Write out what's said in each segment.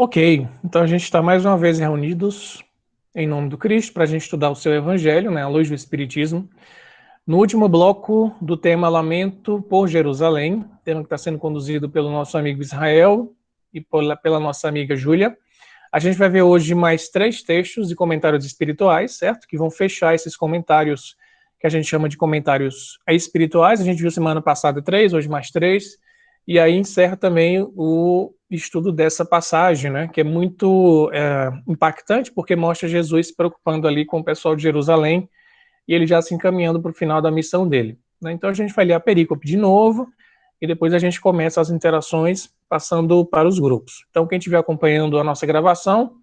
Ok, então a gente está mais uma vez reunidos em nome do Cristo para a gente estudar o seu Evangelho, né, à luz do Espiritismo. No último bloco do tema Lamento por Jerusalém, tema que está sendo conduzido pelo nosso amigo Israel e pela nossa amiga Júlia, a gente vai ver hoje mais 3 textos e comentários espirituais, certo? Que vão fechar esses comentários que a gente chama de comentários espirituais. A gente viu semana passada 3, hoje mais 3. E aí encerra também o estudo dessa passagem, né? Que é muito impactante, porque mostra Jesus se preocupando ali com o pessoal de Jerusalém e ele já se encaminhando para o final da missão dele. Né? Então a gente vai ler a perícope de novo e depois a gente começa as interações passando para os grupos. Então quem estiver acompanhando a nossa gravação,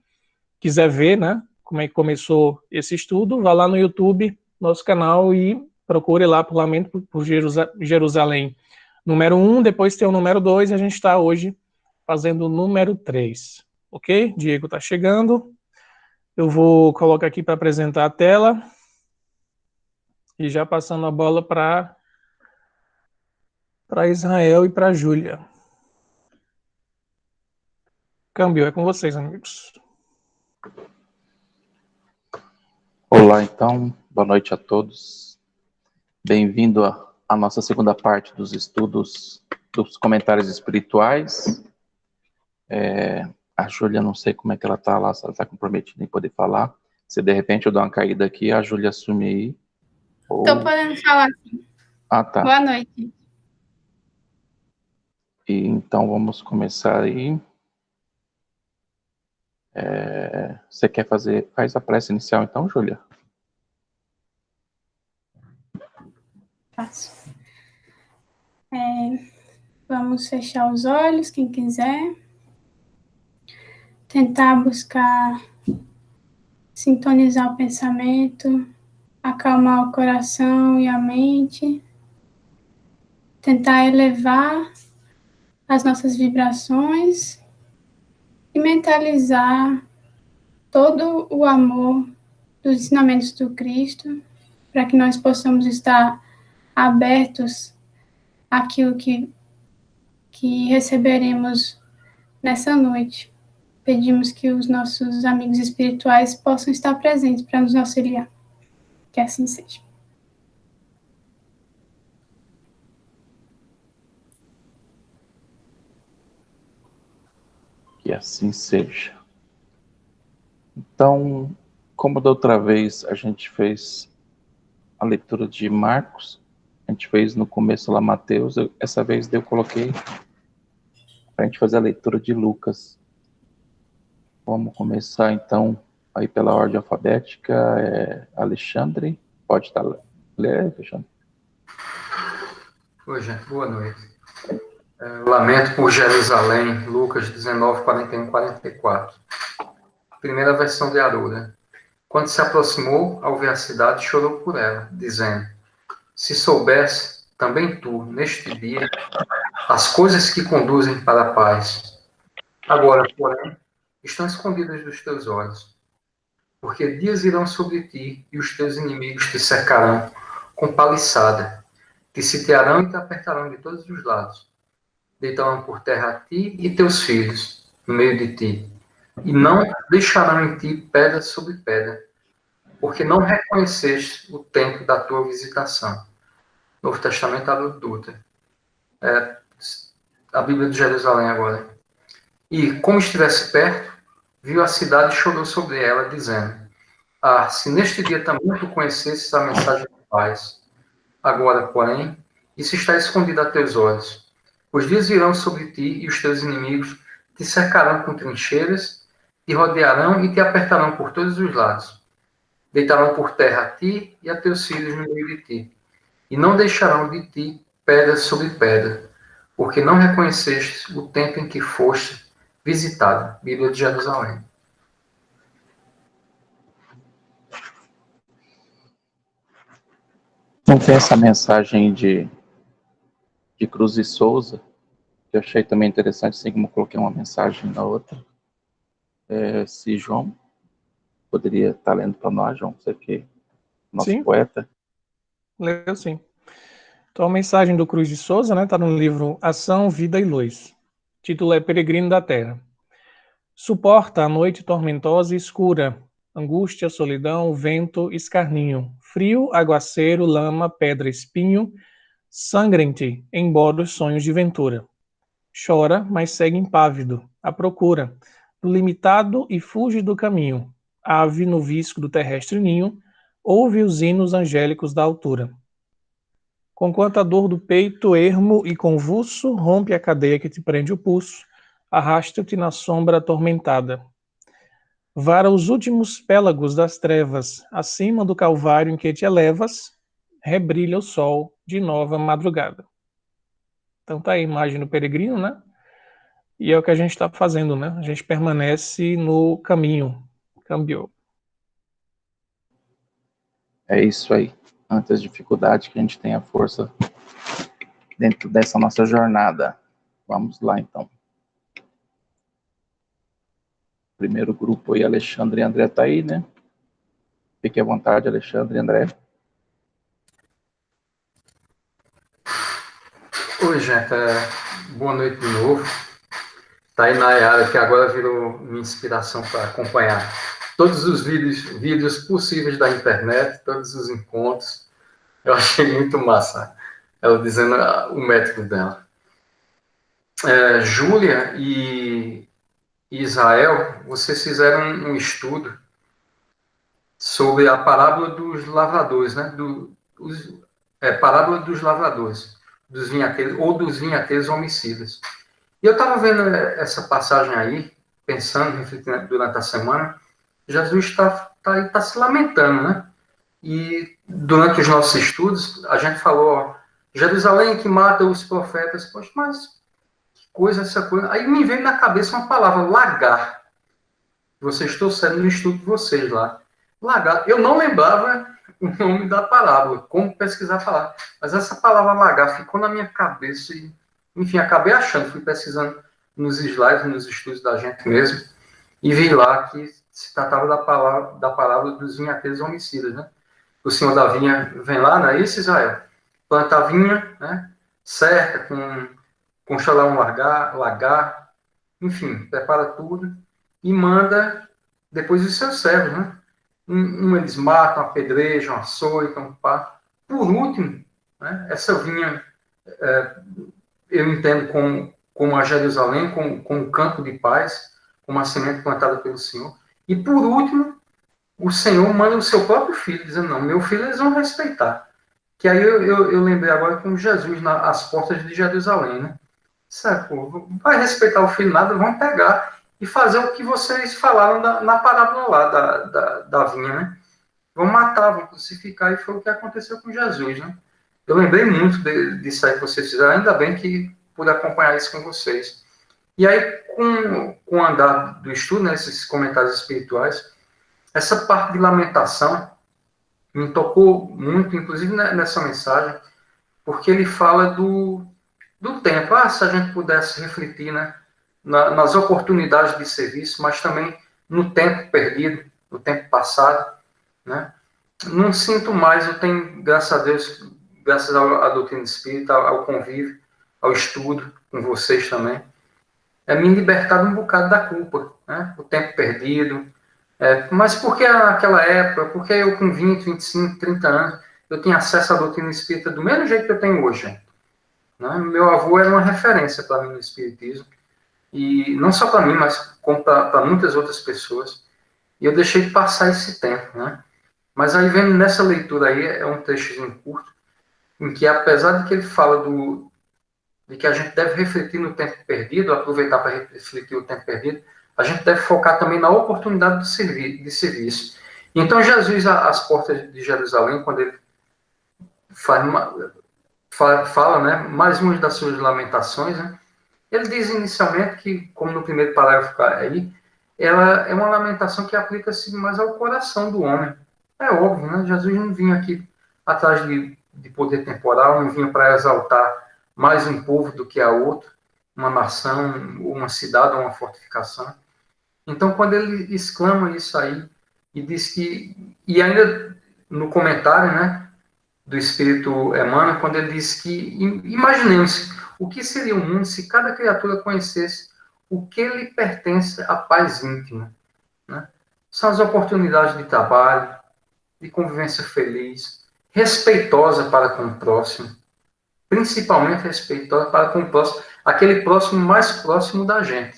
quiser ver, né, como é que começou esse estudo, vá lá no YouTube, nosso canal, e procure lá por Lamento por Jerusalém número 1, depois tem o número 2 e a gente está hoje fazendo o número 3. Ok? Diego está chegando. Eu vou colocar aqui para apresentar a tela. E já passando a bola para Israel e para Júlia. Câmbio, é com vocês, amigos. Olá, então, boa noite a todos. Bem-vindo à nossa segunda parte dos estudos dos comentários espirituais. A Júlia, não sei como é que ela está lá, se ela está comprometida em poder falar. Se de repente eu dou uma caída aqui, a Júlia assume aí. Estou podendo falar sim. Ah, tá. Boa noite. E então vamos começar aí. Você quer faz a prece inicial então, Júlia? Faço. Vamos fechar os olhos, quem quiser. Tentar buscar sintonizar o pensamento, acalmar o coração e a mente. Tentar elevar as nossas vibrações e mentalizar todo o amor dos ensinamentos do Cristo, para que nós possamos estar abertos àquilo que receberemos nessa noite. Pedimos que os nossos amigos espirituais possam estar presentes para nos auxiliar. Que assim seja. Que assim seja. Então, como da outra vez a gente fez a leitura de Marcos, a gente fez no começo lá Mateus, essa vez eu coloquei para a gente fazer a leitura de Lucas. Vamos começar então aí pela ordem alfabética. Alexandre, pode estar ler, Alexandre? Oi, gente, boa noite. Lamento por Jerusalém, Lucas 19, 41, 44. Primeira versão de Aruda. Quando se aproximou, ao ver a cidade, chorou por ela, dizendo: se soubesse, também tu, neste dia, as coisas que conduzem para a paz. Agora, porém, estão escondidas dos teus olhos. Porque dias irão sobre ti, e os teus inimigos te cercarão com paliçada, te sitiarão e te apertarão de todos os lados. Deitarão por terra a ti e teus filhos, no meio de ti, e não deixarão em ti pedra sobre pedra, porque não reconheceste o tempo da tua visitação. Novo Testamento, Haroldo Dutra. A Bíblia de Jerusalém agora. E, como estivesse perto, viu a cidade e chorou sobre ela, dizendo: ah, se neste dia também tu conhecesses a mensagem de paz. Agora, porém, isso está escondido a teus olhos. Os dias virão sobre ti e os teus inimigos te cercarão com trincheiras, te rodearão e te apertarão por todos os lados. Deitarão por terra a ti e a teus filhos no meio de ti, e não deixarão de ti pedra sobre pedra, porque não reconheceste o tempo em que foste visitado. Bíblia de Jerusalém. Não tem essa mensagem de Cruz e Souza, que eu achei também interessante, assim como eu coloquei uma mensagem na outra. Se João poderia estar lendo para nós, João, você que é nosso Sim. Poeta. Leio sim. Então a mensagem do Cruz de Souza, né, está no livro Ação, Vida e Luz. O título é Peregrino da Terra. Suporta a noite tormentosa e escura, angústia, solidão, vento, escarninho, frio, aguaceiro, lama, pedra, espinho, sangrem-te, embora os sonhos de ventura. Chora, mas segue impávido, à procura do limitado e fuge do caminho. Ave no visco do terrestre ninho, ouve os hinos angélicos da altura. Conquanto a dor do peito, ermo e convulso, rompe a cadeia que te prende o pulso, arrasta-te na sombra atormentada. Vara os últimos pélagos das trevas, acima do calvário em que te elevas, rebrilha o sol de nova madrugada. Então tá aí a imagem do peregrino, né? E é o que a gente está fazendo, né? A gente permanece no caminho, cambiou. É isso aí. Ante as dificuldades, que a gente tenha força dentro dessa nossa jornada. Vamos lá, então. Primeiro grupo aí, Alexandre e André tá aí, né? Fique à vontade, Alexandre e André. Oi, gente. Boa noite de novo. Tá aí Nayara, que agora virou minha inspiração para acompanhar todos os vídeos possíveis da internet, todos os encontros. Eu achei muito massa ela dizendo o método dela. Júlia e Israel, vocês fizeram um estudo sobre a parábola dos lavradores, né? Parábola dos lavradores, dos vinhateiros homicidas. E eu estava vendo essa passagem aí, pensando, refletindo durante a semana, Jesus está se lamentando, né? E durante os nossos estudos, a gente falou, ó, Jerusalém que mata os profetas. Poxa, mas que coisa essa coisa. Aí me veio na cabeça uma palavra, lagar. Vocês trouxeram no estudo de vocês lá. Lagar. Eu não lembrava o nome da parábola, como pesquisar a palavra. Mas essa palavra lagar ficou na minha cabeça e, enfim, acabei achando. Fui pesquisando nos slides, nos estudos da gente mesmo, e vi lá que se tratava da parábola dos vinhateiros homicidas, né? O senhor da vinha vem lá, não é isso, Israel? Planta a vinha, né? Cerca, constrói um lagar, enfim, prepara tudo e manda depois os seus servos, né? Eles matam, apedrejam, açoitam, pá. Por último, né, essa vinha, eu entendo como a Jerusalém, como um campo de paz, como uma semente plantada pelo Senhor. E por último, o Senhor manda o seu próprio filho, dizendo, não, meu filho eles vão respeitar. Que aí eu lembrei agora como Jesus às portas de Jerusalém, né? Sabe, pô, vai respeitar o filho nada, vão pegar e fazer o que vocês falaram na parábola lá da vinha, né? Vão matar, vão crucificar, e foi o que aconteceu com Jesus, né? Eu lembrei muito disso aí que vocês fizeram, ainda bem que pude acompanhar isso com vocês. E aí, com o andar do estudo, né, esses comentários espirituais, essa parte de lamentação me tocou muito, inclusive nessa mensagem, porque ele fala do tempo. Se a gente pudesse refletir, né, nas oportunidades de serviço, mas também no tempo perdido, no tempo passado, né? Não sinto mais, eu tenho, graças a Deus, graças à doutrina espírita, ao convívio, ao estudo com vocês também, me libertar um bocado da culpa, né? O tempo perdido. Mas por que naquela época, por que eu com 20, 25, 30 anos, eu tinha acesso à doutrina espírita do mesmo jeito que eu tenho hoje, gente? Né? Meu avô era uma referência para mim no espiritismo, e não só para mim, mas como para muitas outras pessoas, e eu deixei de passar esse tempo, né? Mas aí vendo nessa leitura aí, é um trechozinho curto, em que apesar de que ele fala de que a gente deve refletir no tempo perdido, aproveitar para refletir o tempo perdido, a gente deve focar também na oportunidade de serviço. Então Jesus, às portas de Jerusalém, quando ele fala, né, mais uma das suas lamentações, né, ele diz inicialmente que, como no primeiro parágrafo aí, ela é uma lamentação que aplica-se mais ao coração do homem. É óbvio, né? Jesus não vinha aqui atrás de poder temporal, não vinha para exaltar mais um povo do que a outro, uma nação, uma cidade, uma fortificação. Então, quando ele exclama isso aí, e diz que, e ainda no comentário, né, do Espírito Emmanuel, quando ele diz que, imaginemos o que seria o mundo se cada criatura conhecesse o que lhe pertence à paz íntima, né? São as oportunidades de trabalho, de convivência feliz, respeitosa para com o próximo, principalmente respeitosa para com o próximo, aquele próximo mais próximo da gente,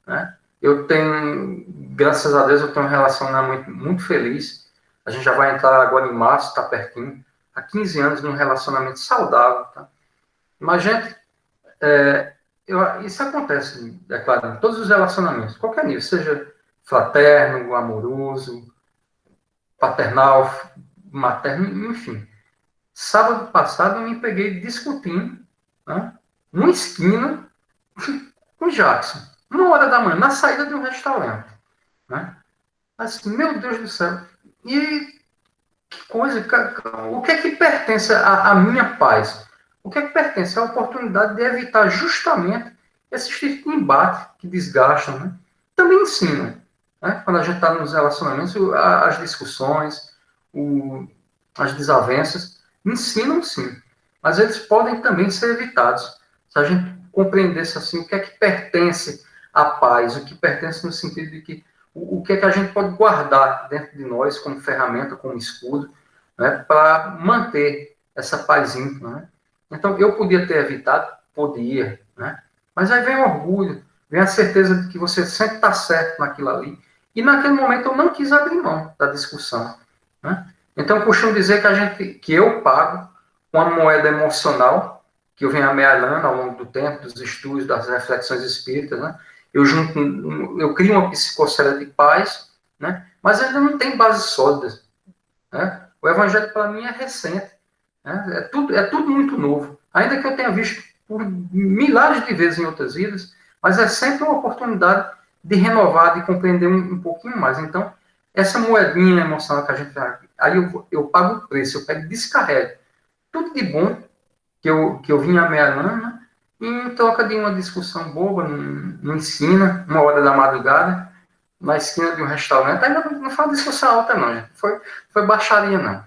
né? Eu tenho, graças a Deus, eu tenho um relacionamento muito feliz. A gente já vai entrar agora em março, está pertinho, há 15 anos num relacionamento saudável, tá? Mas, gente, isso acontece, é claro, em todos os relacionamentos, qualquer nível, seja fraterno, amoroso, paternal, materno, enfim. Sábado passado eu me peguei discutindo, né, numa esquina com o Jackson, 1h da manhã, na saída de um restaurante. Né? Assim, meu Deus do céu. E que coisa, o que é que pertence à minha paz? O que é que pertence à oportunidade de evitar justamente esses tipos de embate que desgastam, né? Também ensinam, né? Quando a gente está nos relacionamentos, as discussões, as desavenças, ensinam sim, mas eles podem também ser evitados. Se a gente compreendesse assim, o que é que pertence à paz, o que pertence no sentido de que o que é que a gente pode guardar dentro de nós como ferramenta, como escudo, né, para manter essa paz íntima, né? Então, eu podia ter evitado? Podia, né? Mas aí vem o orgulho, vem a certeza de que você sempre está certo naquilo ali. E naquele momento eu não quis abrir mão da discussão, né? Então, eu costumo dizer que eu pago com a moeda emocional, que eu venho amealhando ao longo do tempo, dos estudos, das reflexões espíritas, né? Eu crio uma psicosfera de paz, né? Mas ainda não tem bases sólidas, né? O evangelho, para mim, é recente, né? É tudo muito novo. Ainda que eu tenha visto por milhares de vezes em outras vidas, mas é sempre uma oportunidade de renovar, de compreender um pouquinho mais. Então, essa moedinha emocional que a gente aí eu pago o preço, eu pego e descarrego tudo de bom que eu vinha ameaçando, né? Em troca de uma discussão boba, não ensina, 1h da madrugada, na esquina de um restaurante. Ainda não foi uma discussão alta, não, gente. Foi baixaria, não.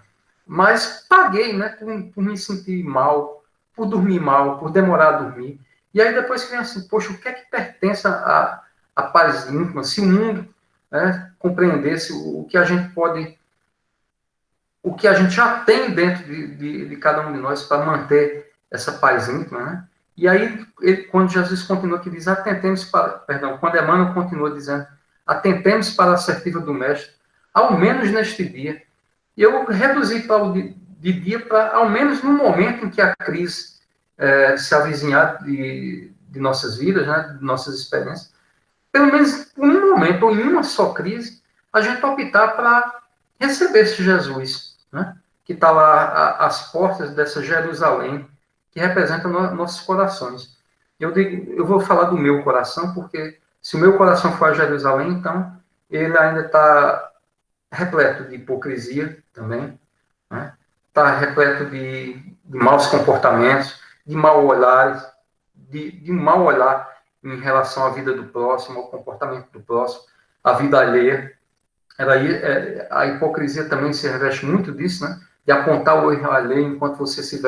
Mas paguei, né, por me sentir mal, por dormir mal, por demorar a dormir. E aí depois que vem assim, poxa, o que é que pertence à paz íntima? Se o mundo, né, compreendesse o que a gente pode, o que a gente já tem dentro de cada um de nós para manter essa paz íntima, né? E aí, quando Jesus continua aqui, diz, quando Emmanuel continua dizendo, atentemos para a assertiva do Mestre, ao menos neste dia. E eu reduzi para o de dia para, ao menos no momento em que a crise se avizinhar de nossas vidas, né, de nossas experiências, pelo menos por um momento, ou em uma só crise, a gente optar para receber esse Jesus, né, que está lá às portas dessa Jerusalém, que representa nossos corações. Eu vou falar do meu coração, porque se o meu coração for a Jerusalém, então ele ainda está repleto de hipocrisia também, né? Está repleto de maus comportamentos, de mau olhares, de mau olhar em relação à vida do próximo, ao comportamento do próximo, à vida alheia. A hipocrisia também se reveste muito disso, né? De apontar o erro alheio enquanto você se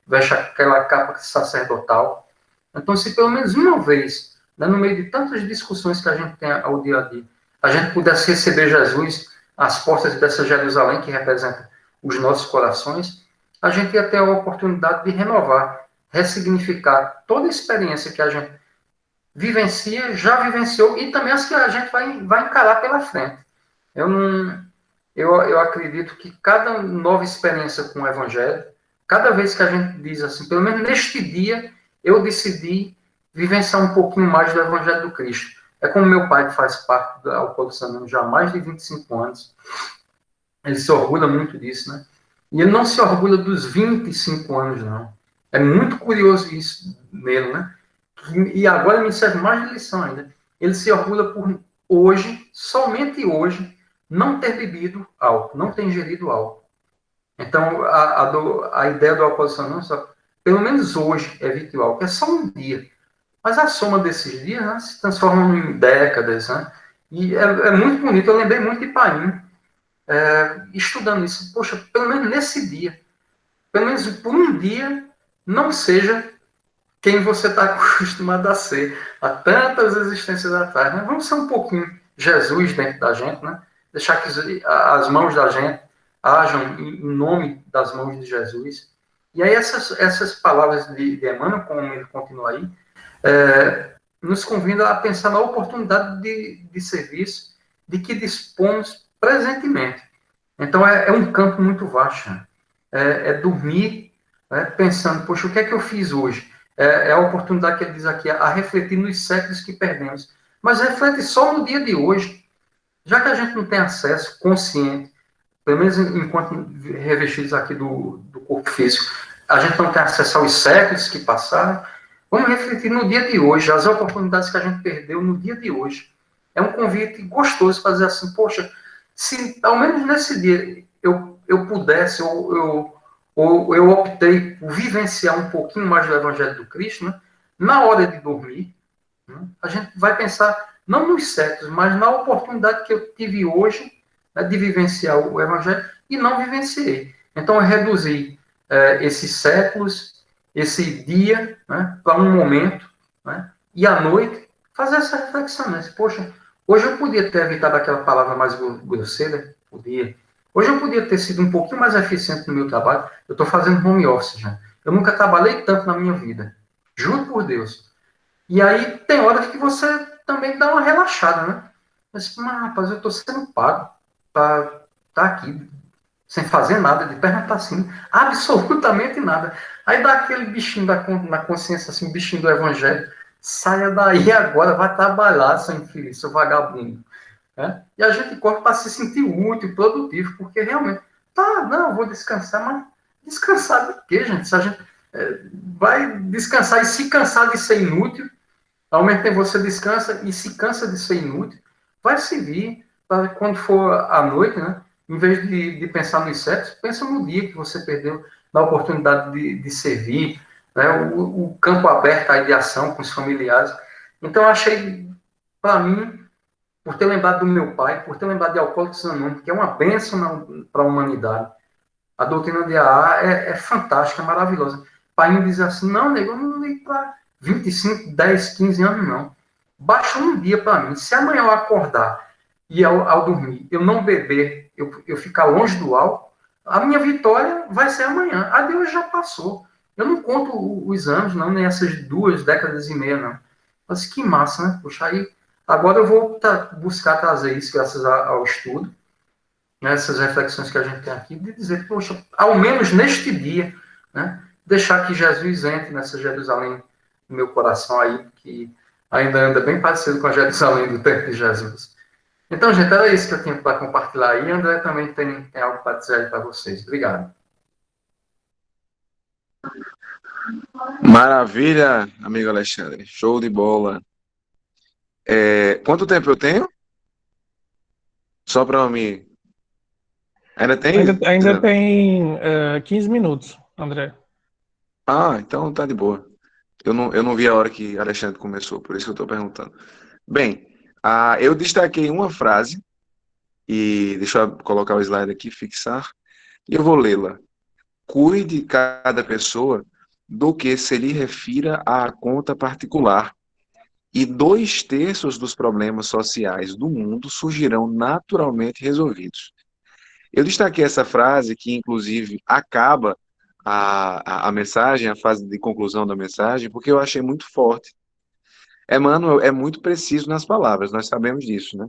veste aquela capa sacerdotal. Então, se pelo menos uma vez, né, no meio de tantas discussões que a gente tem ao dia a dia, a gente pudesse receber Jesus às portas dessa Jerusalém, que representa os nossos corações, a gente ia ter a oportunidade de renovar, ressignificar toda a experiência que a gente vivencia, já vivenciou, e também as que a gente vai encarar pela frente. Eu acredito que cada nova experiência com o Evangelho, cada vez que a gente diz assim, pelo menos neste dia, eu decidi vivenciar um pouquinho mais do Evangelho do Cristo. É como meu pai, que faz parte da Alcoólicos Anônimos já há mais de 25 anos. Ele se orgulha muito disso, né? E ele não se orgulha dos 25 anos, não. É muito curioso isso nele, né? E agora me serve mais de lição ainda. Ele se orgulha por hoje, somente hoje, não ter bebido álcool, não ter ingerido álcool. Então, a ideia do Alcoólicos Anônimos, pelo menos hoje, evite o álcool. É só um dia. Mas a soma desses dias, né, se transforma em décadas, né? E é muito bonito. Eu lembrei muito de Paim, estudando isso. Poxa, pelo menos nesse dia, pelo menos por um dia, não seja quem você está acostumado a ser há tantas existências atrás, né? Vamos ser um pouquinho Jesus dentro da gente, né? Deixar que as mãos da gente ajam em nome das mãos de Jesus. E aí essas palavras de Emmanuel, como ele continua aí, nos convida a pensar na oportunidade de serviço de que dispomos presentemente. Então, é um campo muito vasto. Né? É dormir pensando, poxa, o que é que eu fiz hoje? É a oportunidade que ele diz aqui, a refletir nos séculos que perdemos. Mas reflete só no dia de hoje. Já que a gente não tem acesso consciente, pelo menos enquanto revestidos aqui do corpo físico, a gente não tem acesso aos séculos que passaram, vamos refletir no dia de hoje, as oportunidades que a gente perdeu no dia de hoje. É um convite gostoso fazer assim, poxa, se ao menos nesse dia eu pudesse, ou eu optei por vivenciar um pouquinho mais do Evangelho do Cristo, né? Na hora de dormir, né? A gente vai pensar não nos séculos, mas na oportunidade que eu tive hoje, né, de vivenciar o Evangelho e não vivenciei. Então, eu reduzi esses séculos, esse dia, né, para um momento, né, e à noite fazer essa reflexão. Né? Poxa, hoje eu podia ter evitado aquela palavra mais grosseira, podia. Hoje eu podia ter sido um pouquinho mais eficiente no meu trabalho. Eu estou fazendo home office já. Eu nunca trabalhei tanto na minha vida. Juro por Deus. E aí tem horas que você também dá uma relaxada, né? Mas, rapaz, eu estou sendo pago para estar aqui sem fazer nada, de perna para cima, absolutamente nada. Aí dá aquele bichinho na consciência, assim, o bichinho do evangelho, saia daí agora, vai trabalhar, seu infeliz, seu vagabundo. Né? E a gente corre para se sentir útil, produtivo, porque realmente, não, eu vou descansar, mas descansar de quê, gente? Se a gente vai descansar e se cansar de ser inútil, ao mesmo tempo você descansa e se cansa de ser inútil, vai servir para quando for à noite, né? Em vez de pensar nos sexos, pensa no dia que você perdeu, na oportunidade de servir, né? O campo aberto aí de ação com os familiares. Então, eu achei, para mim, por ter lembrado do meu pai, por ter lembrado de Alcoólicos Anônimos, que é uma bênção para a humanidade, a doutrina de AA é fantástica, é maravilhosa. Pai me diz assim, não, nego, eu não ligo para 25, 10, 15 anos, não. Baixa um dia para mim. Se amanhã eu acordar e ao dormir eu não beber, eu ficar longe do álcool, a minha vitória vai ser amanhã. A de hoje já passou. Eu não conto os anos, não, nem essas 2 décadas e meia, não. Mas que massa, né? Puxa, aí agora eu vou buscar trazer isso graças ao estudo, nessas reflexões que a gente tem aqui, de dizer, poxa, ao menos neste dia, né, deixar que Jesus entre nessa Jerusalém no meu coração aí, que ainda anda bem parecido com a Jerusalém do tempo de Jesus. Então, gente, era isso que eu tinha para compartilhar aí. André também tem algo para dizer aí para vocês. Obrigado. Maravilha, amigo Alexandre. Show de bola. Quanto tempo eu tenho? Só para me... Ainda tem? Ainda tem 15 minutos, André. Então tá de boa. Eu não vi a hora que Alexandre começou, por isso que eu estou perguntando. Bem, eu destaquei uma frase, e deixa eu colocar o slide aqui, fixar, e eu vou lê-la. Cuide cada pessoa do que se lhe refira à conta particular, e 2/3 dos problemas sociais do mundo surgirão naturalmente resolvidos. Eu destaquei essa frase que, inclusive, acaba a mensagem, a fase de conclusão da mensagem, porque eu achei muito forte. Emmanuel é muito preciso nas palavras, nós sabemos disso, né?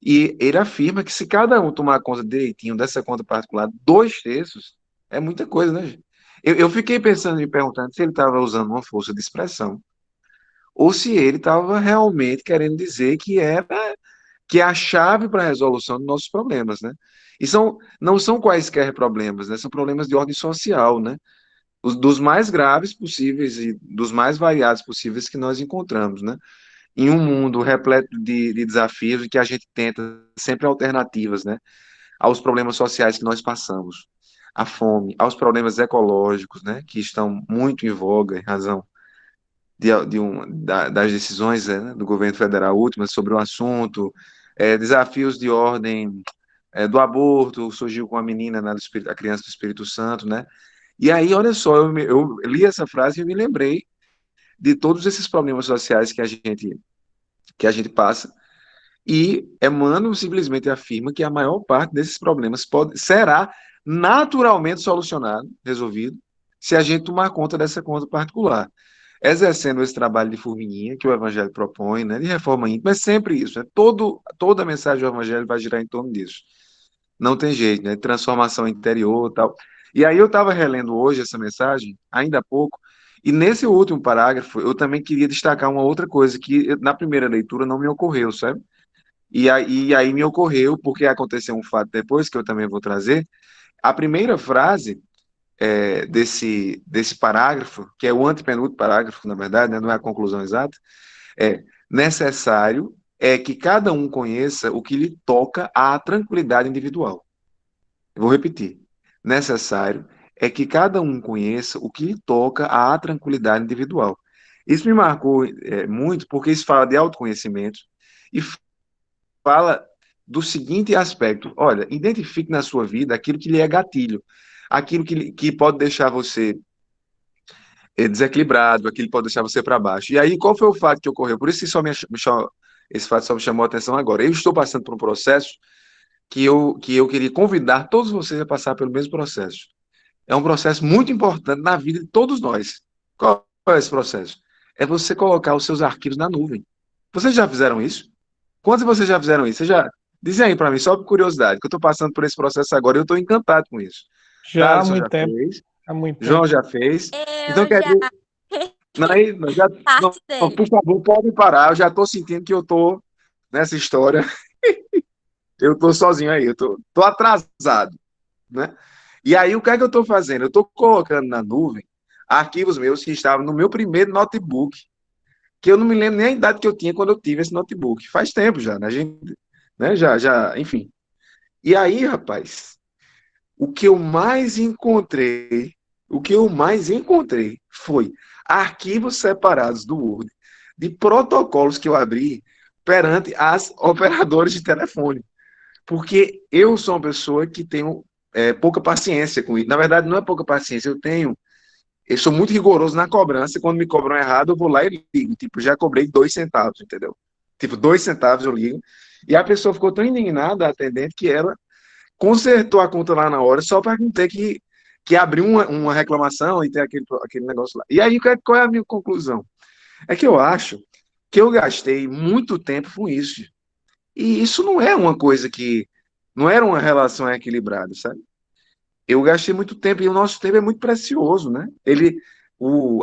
E ele afirma que se cada um tomar conta direitinho dessa conta particular, 2/3, é muita coisa, né, gente? Eu fiquei pensando, me perguntando se ele estava usando uma força de expressão, ou se ele estava realmente querendo dizer que é a chave para a resolução dos nossos problemas, né? E não são quaisquer problemas, né? São problemas de ordem social, né? Dos mais graves possíveis e dos mais variados possíveis que nós encontramos, né? Em um mundo repleto de desafios e que a gente tenta sempre alternativas, né? Aos problemas sociais que nós passamos, à fome, aos problemas ecológicos, né? Que estão muito em voga em razão das decisões, né, do governo federal últimas sobre o assunto, desafios de ordem do aborto, surgiu com a menina, né, a criança do Espírito Santo, né? E aí, olha só, eu li essa frase e eu me lembrei de todos esses problemas sociais que a gente passa, e Emmanuel simplesmente afirma que a maior parte desses problemas será naturalmente solucionado, resolvido, se a gente tomar conta dessa conta particular. Exercendo esse trabalho de formiguinha que o Evangelho propõe, né, de reforma íntima, é sempre isso. Né, toda a mensagem do Evangelho vai girar em torno disso. Não tem jeito, né? Transformação interior e tal. E aí eu estava relendo hoje essa mensagem, ainda há pouco, e nesse último parágrafo eu também queria destacar uma outra coisa que na primeira leitura não me ocorreu, sabe? E aí me ocorreu, porque aconteceu um fato depois, que eu também vou trazer. A primeira frase desse parágrafo, que é o antepenúltimo parágrafo, na verdade, né, não é a conclusão exata, é necessário que cada um conheça o que lhe toca à tranquilidade individual. Eu vou repetir. Necessário que cada um conheça o que lhe toca à tranquilidade individual. Isso me marcou muito, porque isso fala de autoconhecimento e fala do seguinte aspecto: olha, identifique na sua vida aquilo que lhe é gatilho, aquilo que pode deixar você desequilibrado, aquilo que pode deixar você para baixo. E aí, qual foi o fato que ocorreu? Por isso que esse fato só me chamou a atenção agora. Eu estou passando por um processo que eu queria convidar todos vocês a passar pelo mesmo processo. É um processo muito importante na vida de todos nós. Qual é esse processo? É você colocar os seus arquivos na nuvem. Vocês já fizeram isso? Quantos de vocês já fizeram isso? Vocês já... Dizem aí para mim, só por curiosidade, que eu estou passando por esse processo agora e eu estou encantado com isso. Já há Thaleson muito já tempo. fez, Há muito João tempo. já fez. Então, Eu quer já dizer, não, não, parte dele. por favor, pode parar. Eu já estou sentindo que eu estou nessa história. Eu estou sozinho aí, eu tô atrasado, né? E aí, o que é que eu estou fazendo? Eu estou colocando na nuvem arquivos meus que estavam no meu primeiro notebook, que eu não me lembro nem a idade que eu tinha quando eu tive esse notebook. Faz tempo já, né? A gente, né? Já, enfim. E aí, rapaz, o que eu mais encontrei, foi arquivos separados do Word de protocolos que eu abri perante as operadoras de telefone. Porque eu sou uma pessoa que tenho pouca paciência com isso. Na verdade, não é pouca paciência, eu sou muito rigoroso na cobrança. Quando me cobram errado, eu vou lá e ligo. Tipo, já cobrei 2 centavos, entendeu? Tipo, 2 centavos eu ligo. E a pessoa ficou tão indignada, a atendente, que ela consertou a conta lá na hora, só para não ter que abrir uma reclamação e ter aquele negócio lá. E aí, qual é a minha conclusão? É que eu acho que eu gastei muito tempo com isso. E isso não é uma coisa que... Não era uma relação equilibrada, sabe? Eu gastei muito tempo, e o nosso tempo é muito precioso, né?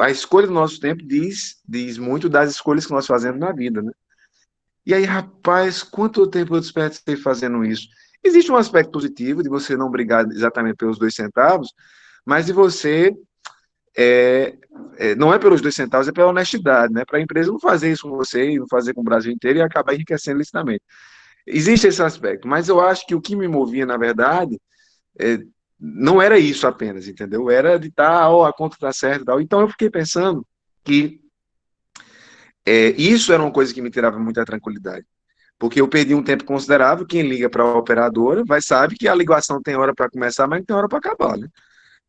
A escolha do nosso tempo diz muito das escolhas que nós fazemos na vida, né? E aí, rapaz, quanto tempo eu desperdicei fazendo isso? Existe um aspecto positivo de você não brigar exatamente pelos 2 centavos, mas de você... não é pelos 2 centavos, é pela honestidade, né? Para a empresa não fazer isso com você e não fazer com o Brasil inteiro e acabar enriquecendo licitamente. Existe esse aspecto, mas eu acho que o que me movia, na verdade, não era isso apenas, entendeu? Era de a conta está certa e tal. Então eu fiquei pensando que isso era uma coisa que me tirava muita tranquilidade, porque eu perdi um tempo considerável. Quem liga para a operadora sabe que a ligação tem hora para começar, mas não tem hora para acabar, né?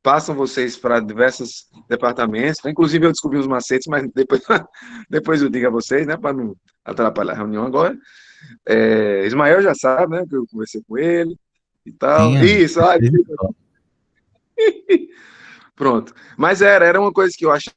Passam vocês para diversos departamentos, inclusive eu descobri os macetes, mas depois eu digo a vocês, né, para não atrapalhar a reunião agora. Ismael já sabe, né, que eu conversei com ele e tal. Sim, Isso, pronto. Mas era uma coisa que eu acho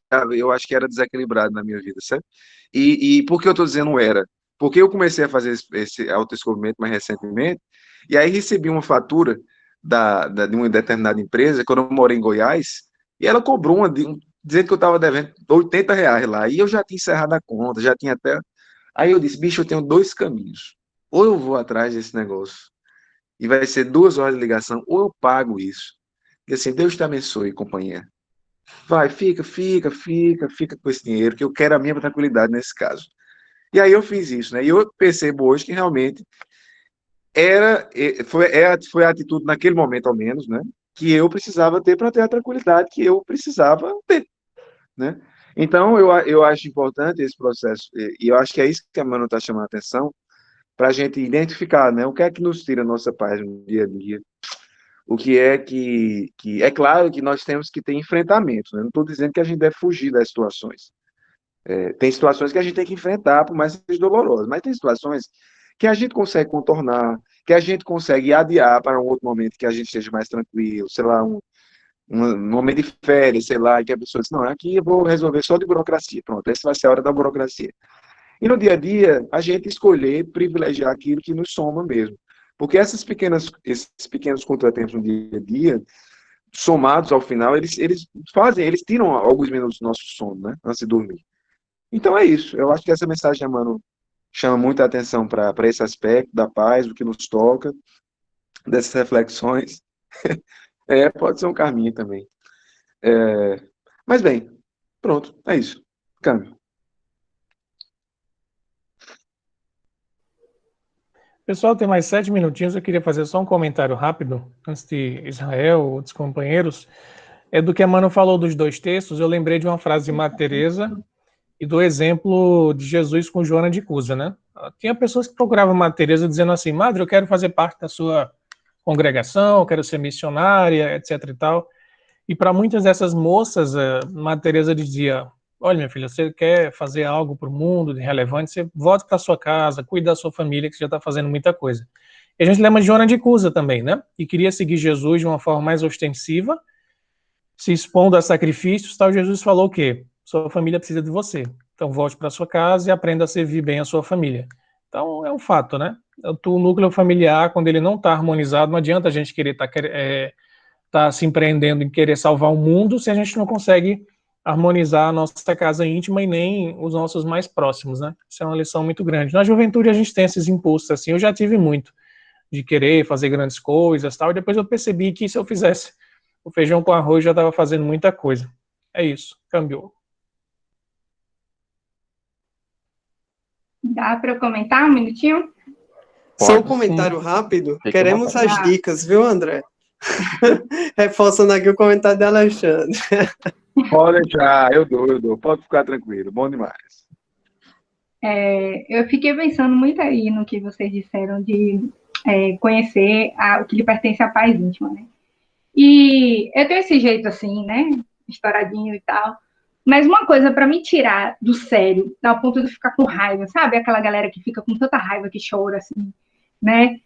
que era desequilibrado na minha vida, certo? E por que eu estou dizendo era? Porque eu comecei a fazer esse autodescobrimento mais recentemente, e aí recebi uma fatura de uma determinada empresa, quando eu morei em Goiás, e ela cobrou dizendo que eu estava devendo R$ 80 lá, e eu já tinha encerrado a conta, já tinha até... Aí eu disse, bicho, eu tenho 2 caminhos. Ou eu vou atrás desse negócio, e vai ser 2 horas de ligação, ou eu pago isso. E assim, Deus te abençoe, companheira. Vai, fica com esse dinheiro, que eu quero a minha tranquilidade nesse caso. E aí eu fiz isso, né? E eu percebo hoje que realmente foi a atitude naquele momento, ao menos, né? Que eu precisava ter para ter a tranquilidade que eu precisava ter, né? Então, eu acho importante esse processo, e eu acho que é isso que a Manu está chamando a atenção, para a gente identificar, né? O que é que nos tira a nossa paz no dia a dia. O que é que é claro que nós temos que ter enfrentamento, né? Não estou dizendo que a gente deve fugir das situações, Tem situações que a gente tem que enfrentar, por mais que sejam dolorosas, mas tem situações que a gente consegue contornar, que a gente consegue adiar para um outro momento que a gente esteja mais tranquilo, sei lá, um momento de férias, sei lá, e que a pessoa diz, não, aqui eu vou resolver só de burocracia, pronto, essa vai ser a hora da burocracia. E no dia a dia, a gente escolher privilegiar aquilo que nos soma mesmo. Porque esses pequenos contratempos no dia a dia, somados ao final, eles tiram alguns minutos do nosso sono, né, antes de dormir. Então é isso, eu acho que essa mensagem, mano, chama muita atenção para esse aspecto da paz, do que nos toca, dessas reflexões. Pode ser um caminho também. Mas bem, pronto, é isso. Câmbio. Pessoal, tem mais 7 minutinhos. Eu queria fazer só um comentário rápido, antes de Israel, outros companheiros. Do que a Mano falou dos 2 textos, eu lembrei de uma frase de Madre Teresa e do exemplo de Jesus com Joana de Cusa, né? Tinha pessoas que procuravam Madre Teresa dizendo assim, Madre, eu quero fazer parte da sua congregação, eu quero ser missionária, etc e tal. E para muitas dessas moças, Madre Teresa dizia, olha, minha filha, você quer fazer algo para o mundo de relevante, você volte para sua casa, cuide da sua família, que você já está fazendo muita coisa. E a gente lembra de Joana de Cusa também, né? Que queria seguir Jesus de uma forma mais ostensiva, se expondo a sacrifícios, tal. Jesus falou o quê? Sua família precisa de você. Então volte para sua casa e aprenda a servir bem a sua família. Então é um fato, né? O núcleo familiar, quando ele não está harmonizado, não adianta a gente querer tá se empreendendo em querer salvar o mundo se a gente não consegue harmonizar a nossa casa íntima e nem os nossos mais próximos, né? Isso é uma lição muito grande. Na juventude a gente tem esses impulsos assim, eu já tive muito de querer fazer grandes coisas, tal, e depois eu percebi que se eu fizesse o feijão com arroz já estava fazendo muita coisa. É isso, cambiou. Dá para eu comentar um minutinho? Só um comentário rápido. Queremos as dicas, viu, André? Reforçando aqui o comentário de Alexandre. Pode deixar, eu dou. Pode ficar tranquilo, bom demais. Eu fiquei pensando muito aí no que vocês disseram de conhecer o que lhe pertence à paz íntima, né? E eu tenho esse jeito assim, né? Estouradinho e tal. Mas uma coisa para me tirar do sério, ao ponto de ficar com raiva, sabe? Aquela galera que fica com tanta raiva que chora, assim, né?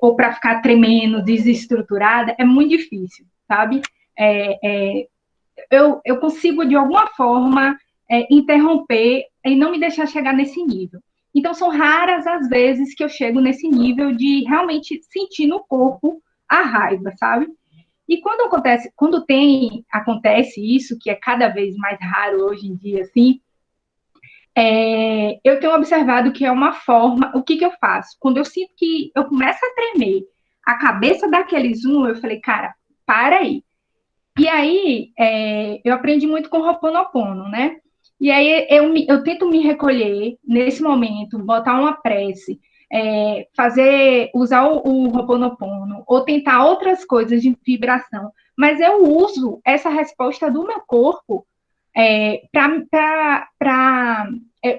Ou para ficar tremendo, desestruturada, é muito difícil, sabe? Eu consigo, de alguma forma, interromper e não me deixar chegar nesse nível. Então, são raras as vezes que eu chego nesse nível de realmente sentir no corpo a raiva, sabe? E quando acontece isso, que é cada vez mais raro hoje em dia, assim, eu tenho observado que é uma forma. O que eu faço? Quando eu sinto que eu começo a tremer, a cabeça dá aquele zoom, eu falei, cara, para aí. E aí, eu aprendi muito com o Ho'oponopono, né? E aí eu tento me recolher nesse momento, botar uma prece, usar o Ho'oponopono, ou tentar outras coisas de vibração. Mas eu uso essa resposta do meu corpo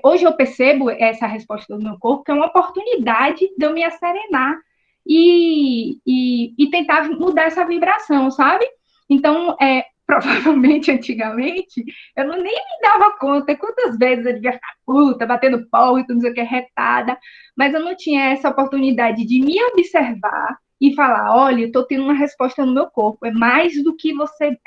hoje eu percebo essa resposta do meu corpo que é uma oportunidade de eu me asserenar e tentar mudar essa vibração, sabe? Então, provavelmente, antigamente, eu nem me dava conta quantas vezes eu devia ficar puta, batendo pau e tudo, não sei o que, retada, mas eu não tinha essa oportunidade de me observar e falar, olha, eu estou tendo uma resposta no meu corpo, é mais do que você,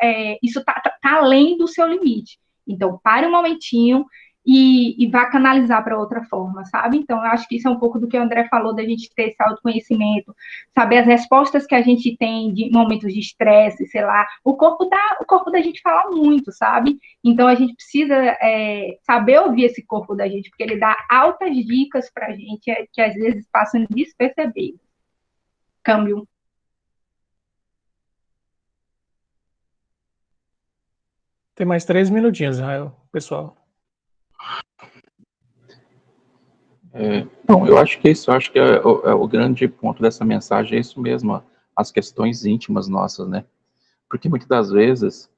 isso está além do seu limite. Então, pare um momentinho e vá canalizar para outra forma, sabe? Então, eu acho que isso é um pouco do que o André falou, da gente ter esse autoconhecimento, saber as respostas que a gente tem de momentos de estresse, sei lá. O corpo da gente fala muito, sabe? Então, a gente precisa saber ouvir esse corpo da gente, porque ele dá altas dicas para a gente, que às vezes passam despercebidas. Câmbio. Tem mais 3 minutinhos, Israel, pessoal. Bom, eu acho que é o grande ponto dessa mensagem, é isso mesmo, as questões íntimas nossas, né? Porque muitas das vezes,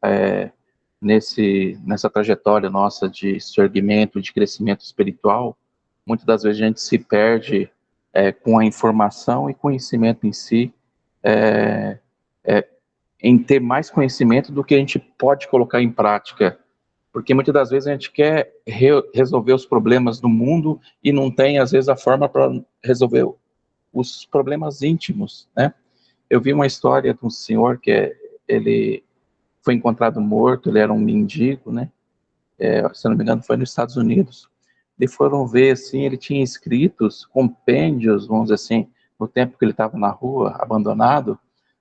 nessa trajetória nossa de surgimento, de crescimento espiritual, muitas das vezes a gente se perde com a informação e conhecimento em si, em ter mais conhecimento do que a gente pode colocar em prática Porque muitas das vezes a gente quer resolver os problemas do mundo e não tem, às vezes, a forma para resolver os problemas íntimos, né? Eu vi uma história de um senhor ele foi encontrado morto, ele era um mendigo, né? Se não me engano, foi nos Estados Unidos. E foram ver, assim, ele tinha escritos, compêndios, vamos dizer assim, no tempo que ele estava na rua, abandonado,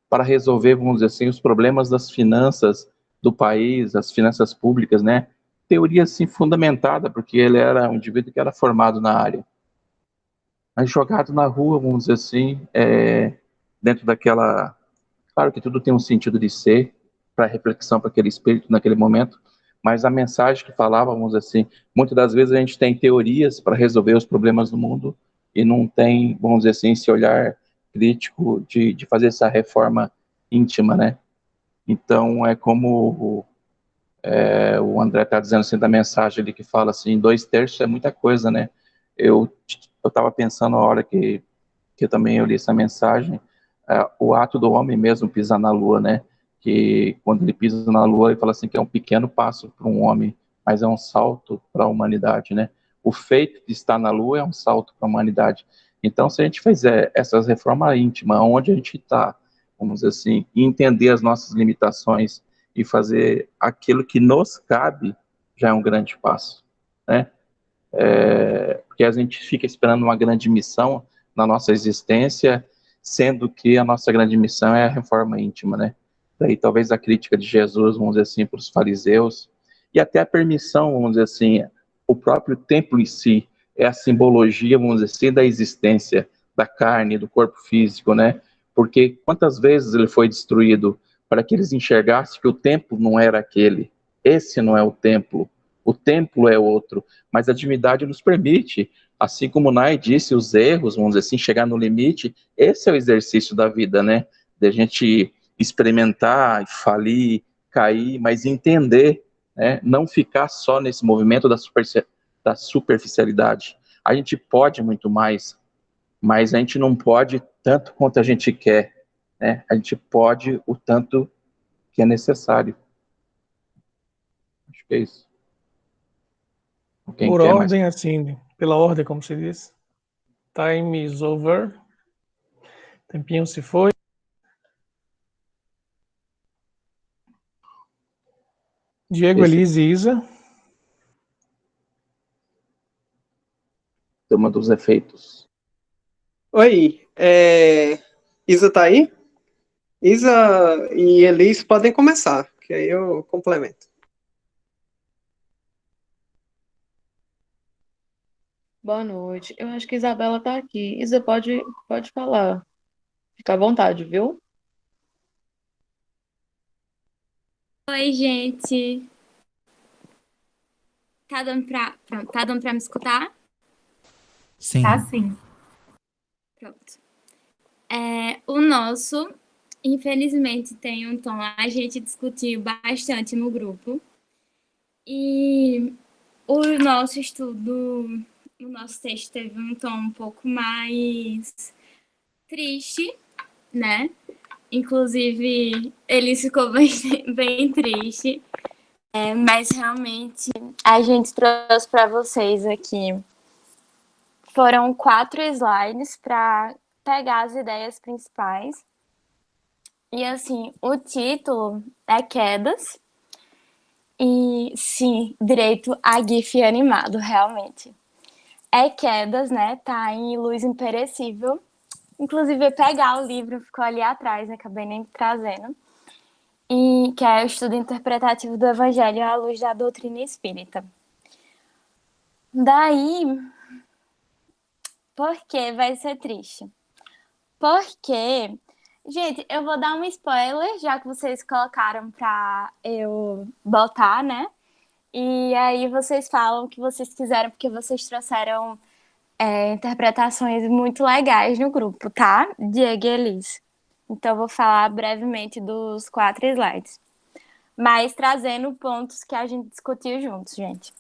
para resolver, vamos dizer assim, os problemas das finanças do país, as finanças públicas, né? Teoria, assim, fundamentada, porque ele era um indivíduo que era formado na área. Mas jogado na rua, vamos dizer assim, dentro daquela... Claro que tudo tem um sentido de ser, para reflexão para aquele espírito naquele momento, mas a mensagem que falava, vamos dizer assim, muitas das vezes a gente tem teorias para resolver os problemas do mundo e não tem, vamos dizer assim, esse olhar crítico de fazer essa reforma íntima, né? Então, é como o André está dizendo assim, da mensagem ali que fala assim, 2/3 é muita coisa, né? Eu estava pensando na hora que também eu li essa mensagem, o ato do homem mesmo pisar na lua, né? Que quando ele pisa na lua, ele fala assim que é um pequeno passo para um homem, mas é um salto para a humanidade, né? O feito de estar na lua é um salto para a humanidade. Então, se a gente fizer essas reformas íntimas, onde a gente está, vamos dizer assim, e entender as nossas limitações e fazer aquilo que nos cabe, já é um grande passo, né? Porque a gente fica esperando uma grande missão na nossa existência, sendo que a nossa grande missão é a reforma íntima, né? Daí talvez a crítica de Jesus, vamos dizer assim, para os fariseus, e até a permissão, vamos dizer assim, o próprio templo em si é a simbologia, vamos dizer assim, da existência, da carne, do corpo físico, né? Porque quantas vezes ele foi destruído para que eles enxergassem que o templo não era aquele, esse não é o templo é outro, mas a divindade nos permite, assim como Nai disse, os erros, vamos dizer assim, chegar no limite, esse é o exercício da vida, né? De a gente experimentar, falir, cair, mas entender, né? Não ficar só nesse movimento da superficialidade. A gente pode muito mais, mas a gente não pode tanto quanto a gente quer, né? A gente pode o tanto que é necessário. Acho que é isso. Quem Por quer mais? ordem, assim, pela ordem, como se diz. Time is over. Tempinho se foi. Diego, Elise e Isa. Turma dos efeitos. Oi, Isa tá aí? Isa e Elis podem começar, que aí eu complemento. Boa noite. Eu acho que a Isabela tá aqui. Isa, pode falar. Fica à vontade, viu? Oi, gente. Tá dando pra me escutar? Sim. Tá sim. Pronto. O nosso, infelizmente, tem um tom. A gente discutiu bastante no grupo. E o nosso estudo, o nosso texto teve um tom um pouco mais triste, né? Inclusive, ele ficou bem triste. Mas realmente a gente trouxe para vocês aqui. Foram 4 slides para pegar as ideias principais. E assim, o título é Quedas. E sim, direito a GIF animado, realmente. É Quedas, né? Tá em Luz Imperecível. Inclusive, pegar o livro ficou ali atrás, né? Acabei nem trazendo. E que é o estudo interpretativo do Evangelho à luz da doutrina espírita. Daí, por que vai ser triste? Porque, gente, eu vou dar um spoiler, já que vocês colocaram pra eu botar, né? E aí vocês falam o que vocês quiseram, porque vocês trouxeram interpretações muito legais no grupo, tá? Diego e Elis. Então, eu vou falar brevemente dos 4 slides. Mas trazendo pontos que a gente discutiu juntos, gente.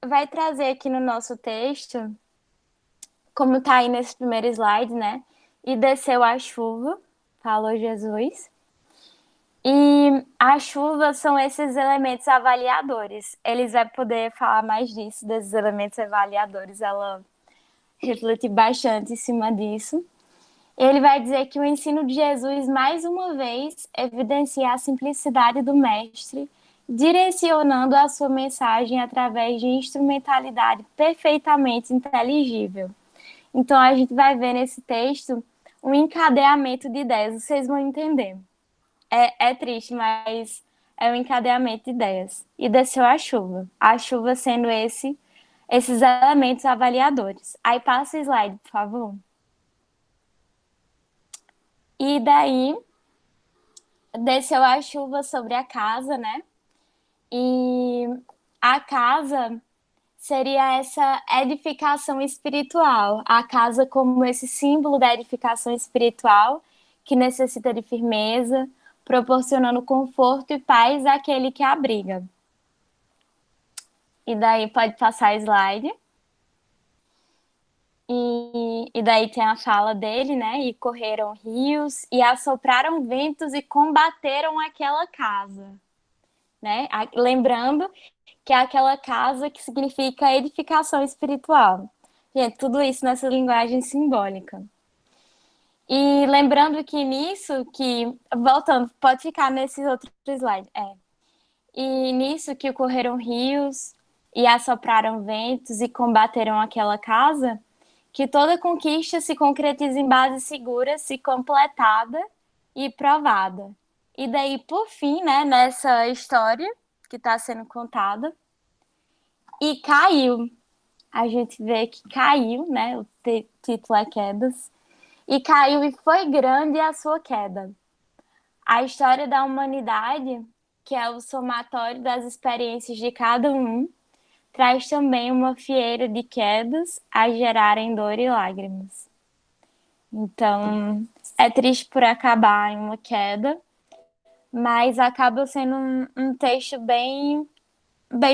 Vai trazer aqui no nosso texto, como tá aí nesse primeiro slide, né? E desceu a chuva, falou Jesus. E a chuva são esses elementos avaliadores. Eles vão poder falar mais disso, desses elementos avaliadores. Ela refletir bastante em cima disso. Ele vai dizer que o ensino de Jesus, mais uma vez, evidencia a simplicidade do mestre, direcionando a sua mensagem através de instrumentalidade perfeitamente inteligível. Então, a gente vai ver nesse texto um encadeamento de ideias, vocês vão entender. É triste, mas é um encadeamento de ideias. E desceu a chuva sendo esses elementos avaliadores. Aí passa o slide, por favor. E daí, desceu a chuva sobre a casa, né? E a casa seria essa edificação espiritual. A casa como esse símbolo da edificação espiritual, que necessita de firmeza, proporcionando conforto e paz àquele que abriga. E daí pode passar slide. E daí tem a fala dele, né? E correram rios, e assopraram ventos, e combateram aquela casa. Né? Lembrando que é aquela casa que significa edificação espiritual. Gente, tudo isso nessa linguagem simbólica. E lembrando que nisso, voltando, pode ficar nesse outro slide. E nisso que correram rios, e assopraram ventos, e combateram aquela casa, que toda conquista se concretiza em base segura, se completada e provada. E daí, por fim, né, nessa história que está sendo contada, e caiu. A gente vê que caiu, né, o título é Quedas, e caiu e foi grande a sua queda. A história da humanidade, que é o somatório das experiências de cada um, traz também uma fieira de quedas a gerarem dor e lágrimas. Então, é triste por acabar em uma queda, mas acaba sendo um texto bem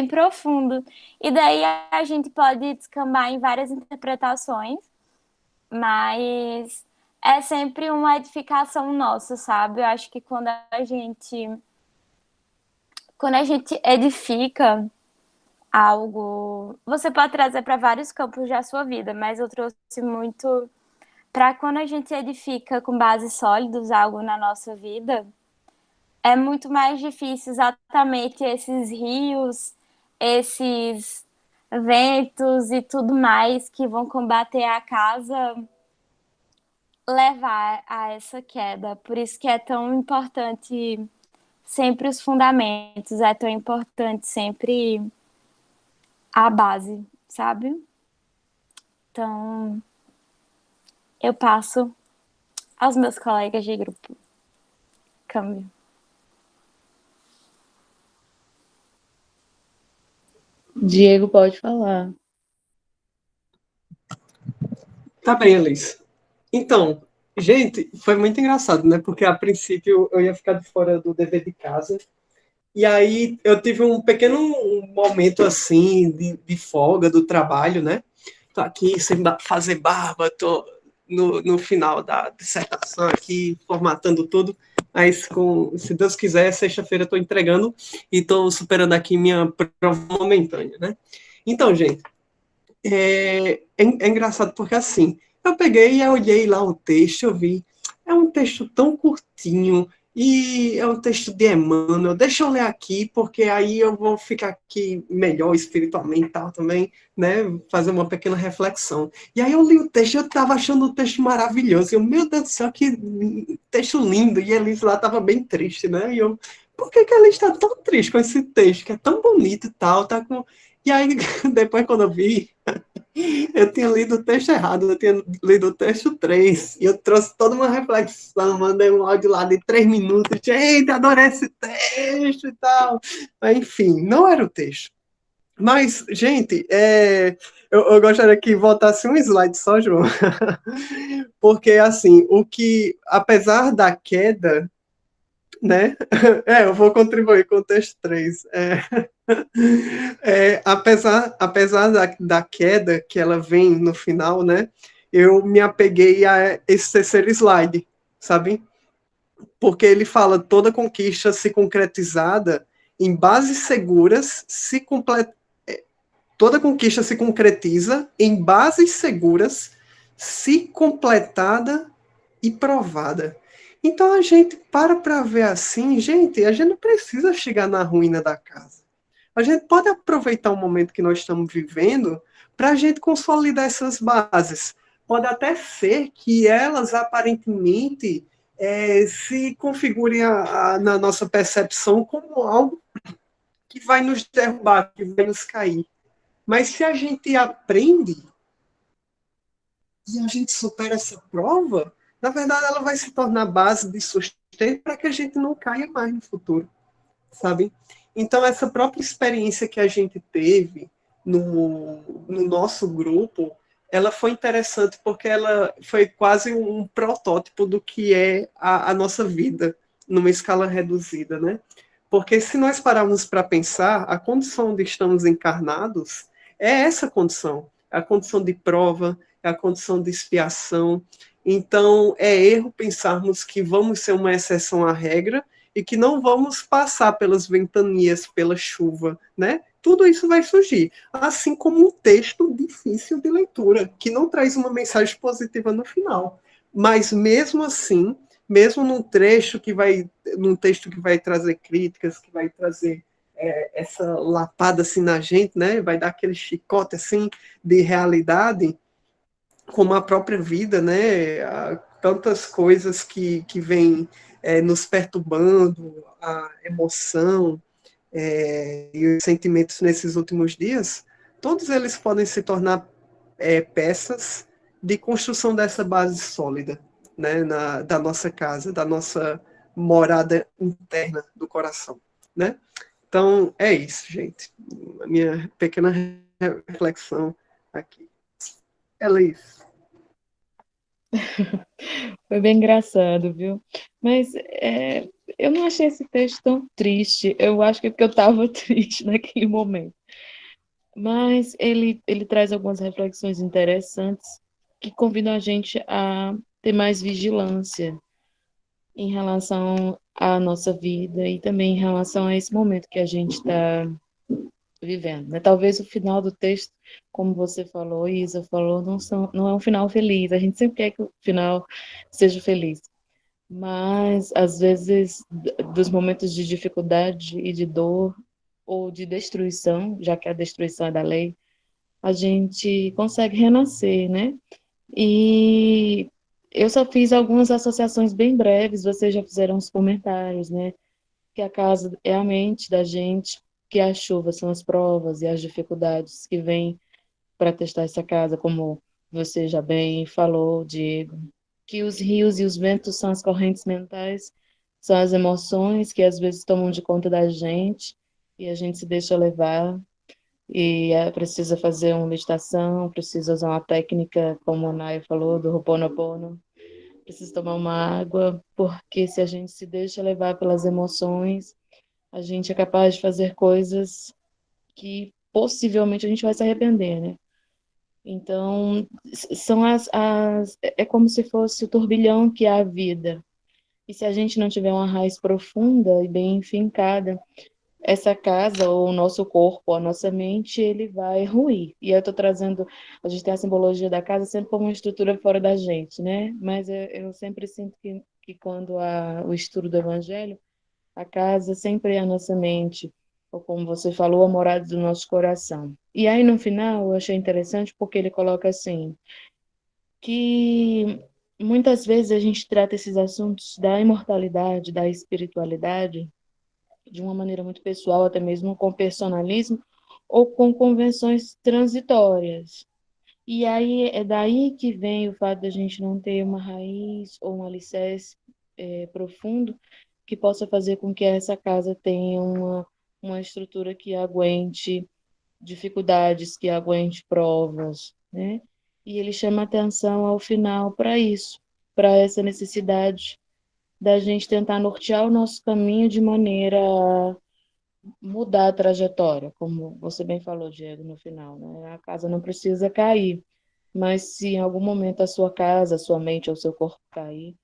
profundo. E daí a gente pode descambar em várias interpretações, mas é sempre uma edificação nossa, sabe? Eu acho que quando a gente edifica algo, você pode trazer para vários campos da sua vida, mas eu trouxe muito para quando a gente edifica com bases sólidas algo na nossa vida, é muito mais difícil exatamente esses rios, esses ventos e tudo mais que vão combater a casa levar a essa queda. Por isso que é tão importante sempre os fundamentos, é tão importante sempre a base, sabe? Então, eu passo aos meus colegas de grupo. Câmbio. Diego, pode falar. Tá bem, Elis. Então, gente, foi muito engraçado, né? Porque a princípio eu ia ficar de fora do dever de casa. E aí eu tive um pequeno momento assim de folga do trabalho, né? Tô aqui sem fazer barba, tô no final da dissertação aqui, formatando tudo. Mas, se Deus quiser, sexta-feira eu tô entregando e tô superando aqui minha prova momentânea, né? Então, gente, é engraçado porque assim, eu peguei e olhei lá o texto, eu vi, é um texto tão curtinho, e é um texto de Emmanuel, deixa eu ler aqui, porque aí eu vou ficar aqui melhor espiritualmente e tal também, né, fazer uma pequena reflexão. E aí eu li o texto, eu estava achando o texto maravilhoso, eu, meu Deus do céu, que texto lindo, e a Elis lá estava bem triste, né, e eu, por que a Elis está tão triste com esse texto, que é tão bonito e tal, tá com... E aí, depois quando eu vi, eu tinha lido o texto errado, eu tinha lido o texto 3, e eu trouxe toda uma reflexão, mandei um áudio lá de 3 minutos, eita, adorei esse texto e tal. Mas, enfim, não era o texto. Mas, gente, eu gostaria que voltasse um slide só, João, porque, assim, apesar da queda, né, eu vou contribuir com o texto 3, apesar da queda que ela vem no final, né, eu me apeguei a esse terceiro slide, sabe? porque ele fala toda conquista se concretizada em bases seguras, toda conquista se concretiza em bases seguras, se completada e provada. Então a gente para ver assim, gente, a gente não precisa chegar na ruína da casa. A gente pode aproveitar o momento que nós estamos vivendo para a gente consolidar essas bases. Pode até ser que elas aparentemente se configurem na nossa percepção como algo que vai nos derrubar, que vai nos cair. Mas se a gente aprende e a gente supera essa prova, na verdade ela vai se tornar base de sustento para que a gente não caia mais no futuro, sabe? Então essa própria experiência que a gente teve no nosso grupo, ela foi interessante porque ela foi quase um protótipo do que é a nossa vida numa escala reduzida, né? Porque se nós pararmos para pensar, a condição onde estamos encarnados é essa condição, a condição de prova, é a condição de expiação. Então, é erro pensarmos que vamos ser uma exceção à regra e que não vamos passar pelas ventanias, pela chuva, né? Tudo isso vai surgir, assim como um texto difícil de leitura, que não traz uma mensagem positiva no final. Mas mesmo assim, mesmo num texto que vai trazer críticas, que vai trazer essa lapada assim na gente, né? Vai dar aquele chicote assim de realidade, como a própria vida, né? Há tantas coisas que vêm nos perturbando, a emoção e os sentimentos nesses últimos dias, todos eles podem se tornar peças de construção dessa base sólida, né? Da nossa casa, da nossa morada interna do coração, né? Então, é isso, gente. A minha pequena reflexão aqui. É isso. Foi bem engraçado, viu? Mas eu não achei esse texto tão triste. Eu acho que é porque eu estava triste naquele momento. Mas ele traz algumas reflexões interessantes que convidam a gente a ter mais vigilância em relação à nossa vida e também em relação a esse momento que a gente está vivendo, né? Talvez o final do texto, como você falou, Isa falou, não é um final feliz. A gente sempre quer que o final seja feliz. Mas, às vezes, dos momentos de dificuldade e de dor, ou de destruição, já que a destruição é da lei, a gente consegue renascer, né? E eu só fiz algumas associações bem breves, vocês já fizeram os comentários, né? Que a casa é a mente da gente, que a chuva são as provas e as dificuldades que vêm para testar essa casa, como você já bem falou, Diego, que os rios e os ventos são as correntes mentais, são as emoções que às vezes tomam de conta da gente e a gente se deixa levar e precisa fazer uma meditação, precisa usar uma técnica, como a Naya falou, do Ho'oponopono, precisa tomar uma água, porque se a gente se deixa levar pelas emoções, a gente é capaz de fazer coisas que possivelmente a gente vai se arrepender, né? Então, são é como se fosse o turbilhão que é a vida. E se a gente não tiver uma raiz profunda e bem fincada, essa casa, ou o nosso corpo, a nossa mente, ele vai ruir. E eu estou trazendo, a gente tem a simbologia da casa sempre como uma estrutura fora da gente, né? Mas eu sempre sinto que quando há o estudo do Evangelho, a casa sempre é a nossa mente, ou como você falou, a morada do nosso coração. E aí, no final, eu achei interessante porque ele coloca assim, que muitas vezes a gente trata esses assuntos da imortalidade, da espiritualidade, de uma maneira muito pessoal, até mesmo com personalismo, ou com convenções transitórias. E aí é daí que vem o fato da gente não ter uma raiz ou um alicerce profundo que possa fazer com que essa casa tenha uma estrutura que aguente dificuldades, que aguente provas, né? E ele chama atenção ao final para isso, para essa necessidade da gente tentar nortear o nosso caminho de maneira a mudar a trajetória, como você bem falou, Diego, no final, né? A casa não precisa cair, mas se em algum momento a sua casa, a sua mente ou o seu corpo cair,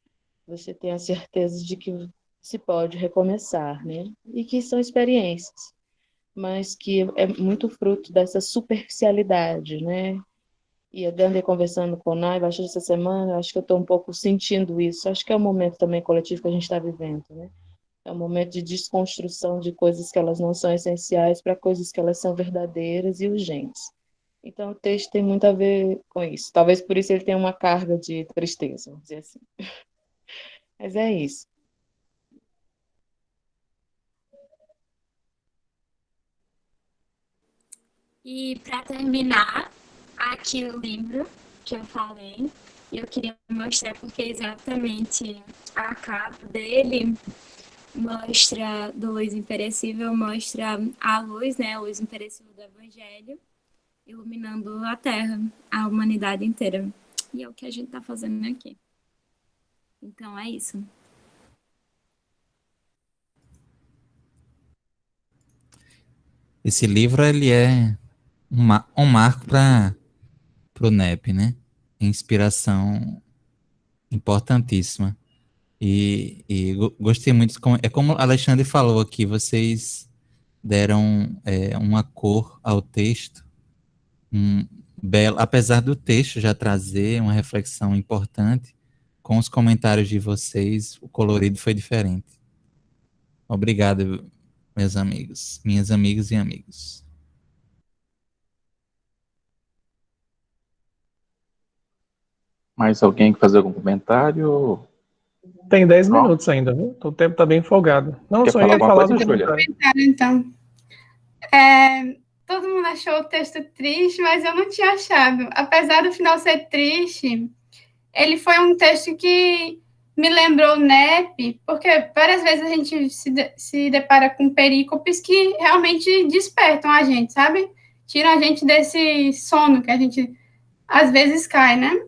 você tem a certeza de que se pode recomeçar, né? E que são experiências, mas que é muito fruto dessa superficialidade, né? E a Danda conversando com o Nai, acho essa semana, acho que eu estou um pouco sentindo isso. Acho que é um momento também coletivo que a gente está vivendo, né? É um momento de desconstrução de coisas que elas não são essenciais para coisas que elas são verdadeiras e urgentes. Então, o texto tem muito a ver com isso. Talvez por isso ele tenha uma carga de tristeza, vamos dizer assim. Mas é isso. E para terminar, aqui o livro que eu falei, eu queria mostrar porque exatamente a capa dele mostra do luz imperecível, mostra a luz, né, a luz imperecível do Evangelho, iluminando a Terra, a humanidade inteira. E é o que a gente está fazendo aqui. Então é isso. Esse livro, ele é um marco para o NEP, né? Inspiração importantíssima. E gostei muito, é como o Alexandre falou aqui, vocês deram uma cor ao texto, belo, apesar do texto já trazer uma reflexão importante, com os comentários de vocês, o colorido foi diferente. Obrigado, meus amigos, minhas amigas e amigos. Mais alguém que fazer algum comentário? Tem 10 Pronto. minutos ainda, viu? O tempo tá bem folgado. Não, Quer só falar ia alguma falar coisa, do Júlia? comentário. Então, todo mundo achou o texto triste, mas eu não tinha achado. Apesar do final ser triste, ele foi um texto que me lembrou o NEP, porque várias vezes a gente se depara com perícopes que realmente despertam a gente, sabe? Tiram a gente desse sono que a gente às vezes cai, né?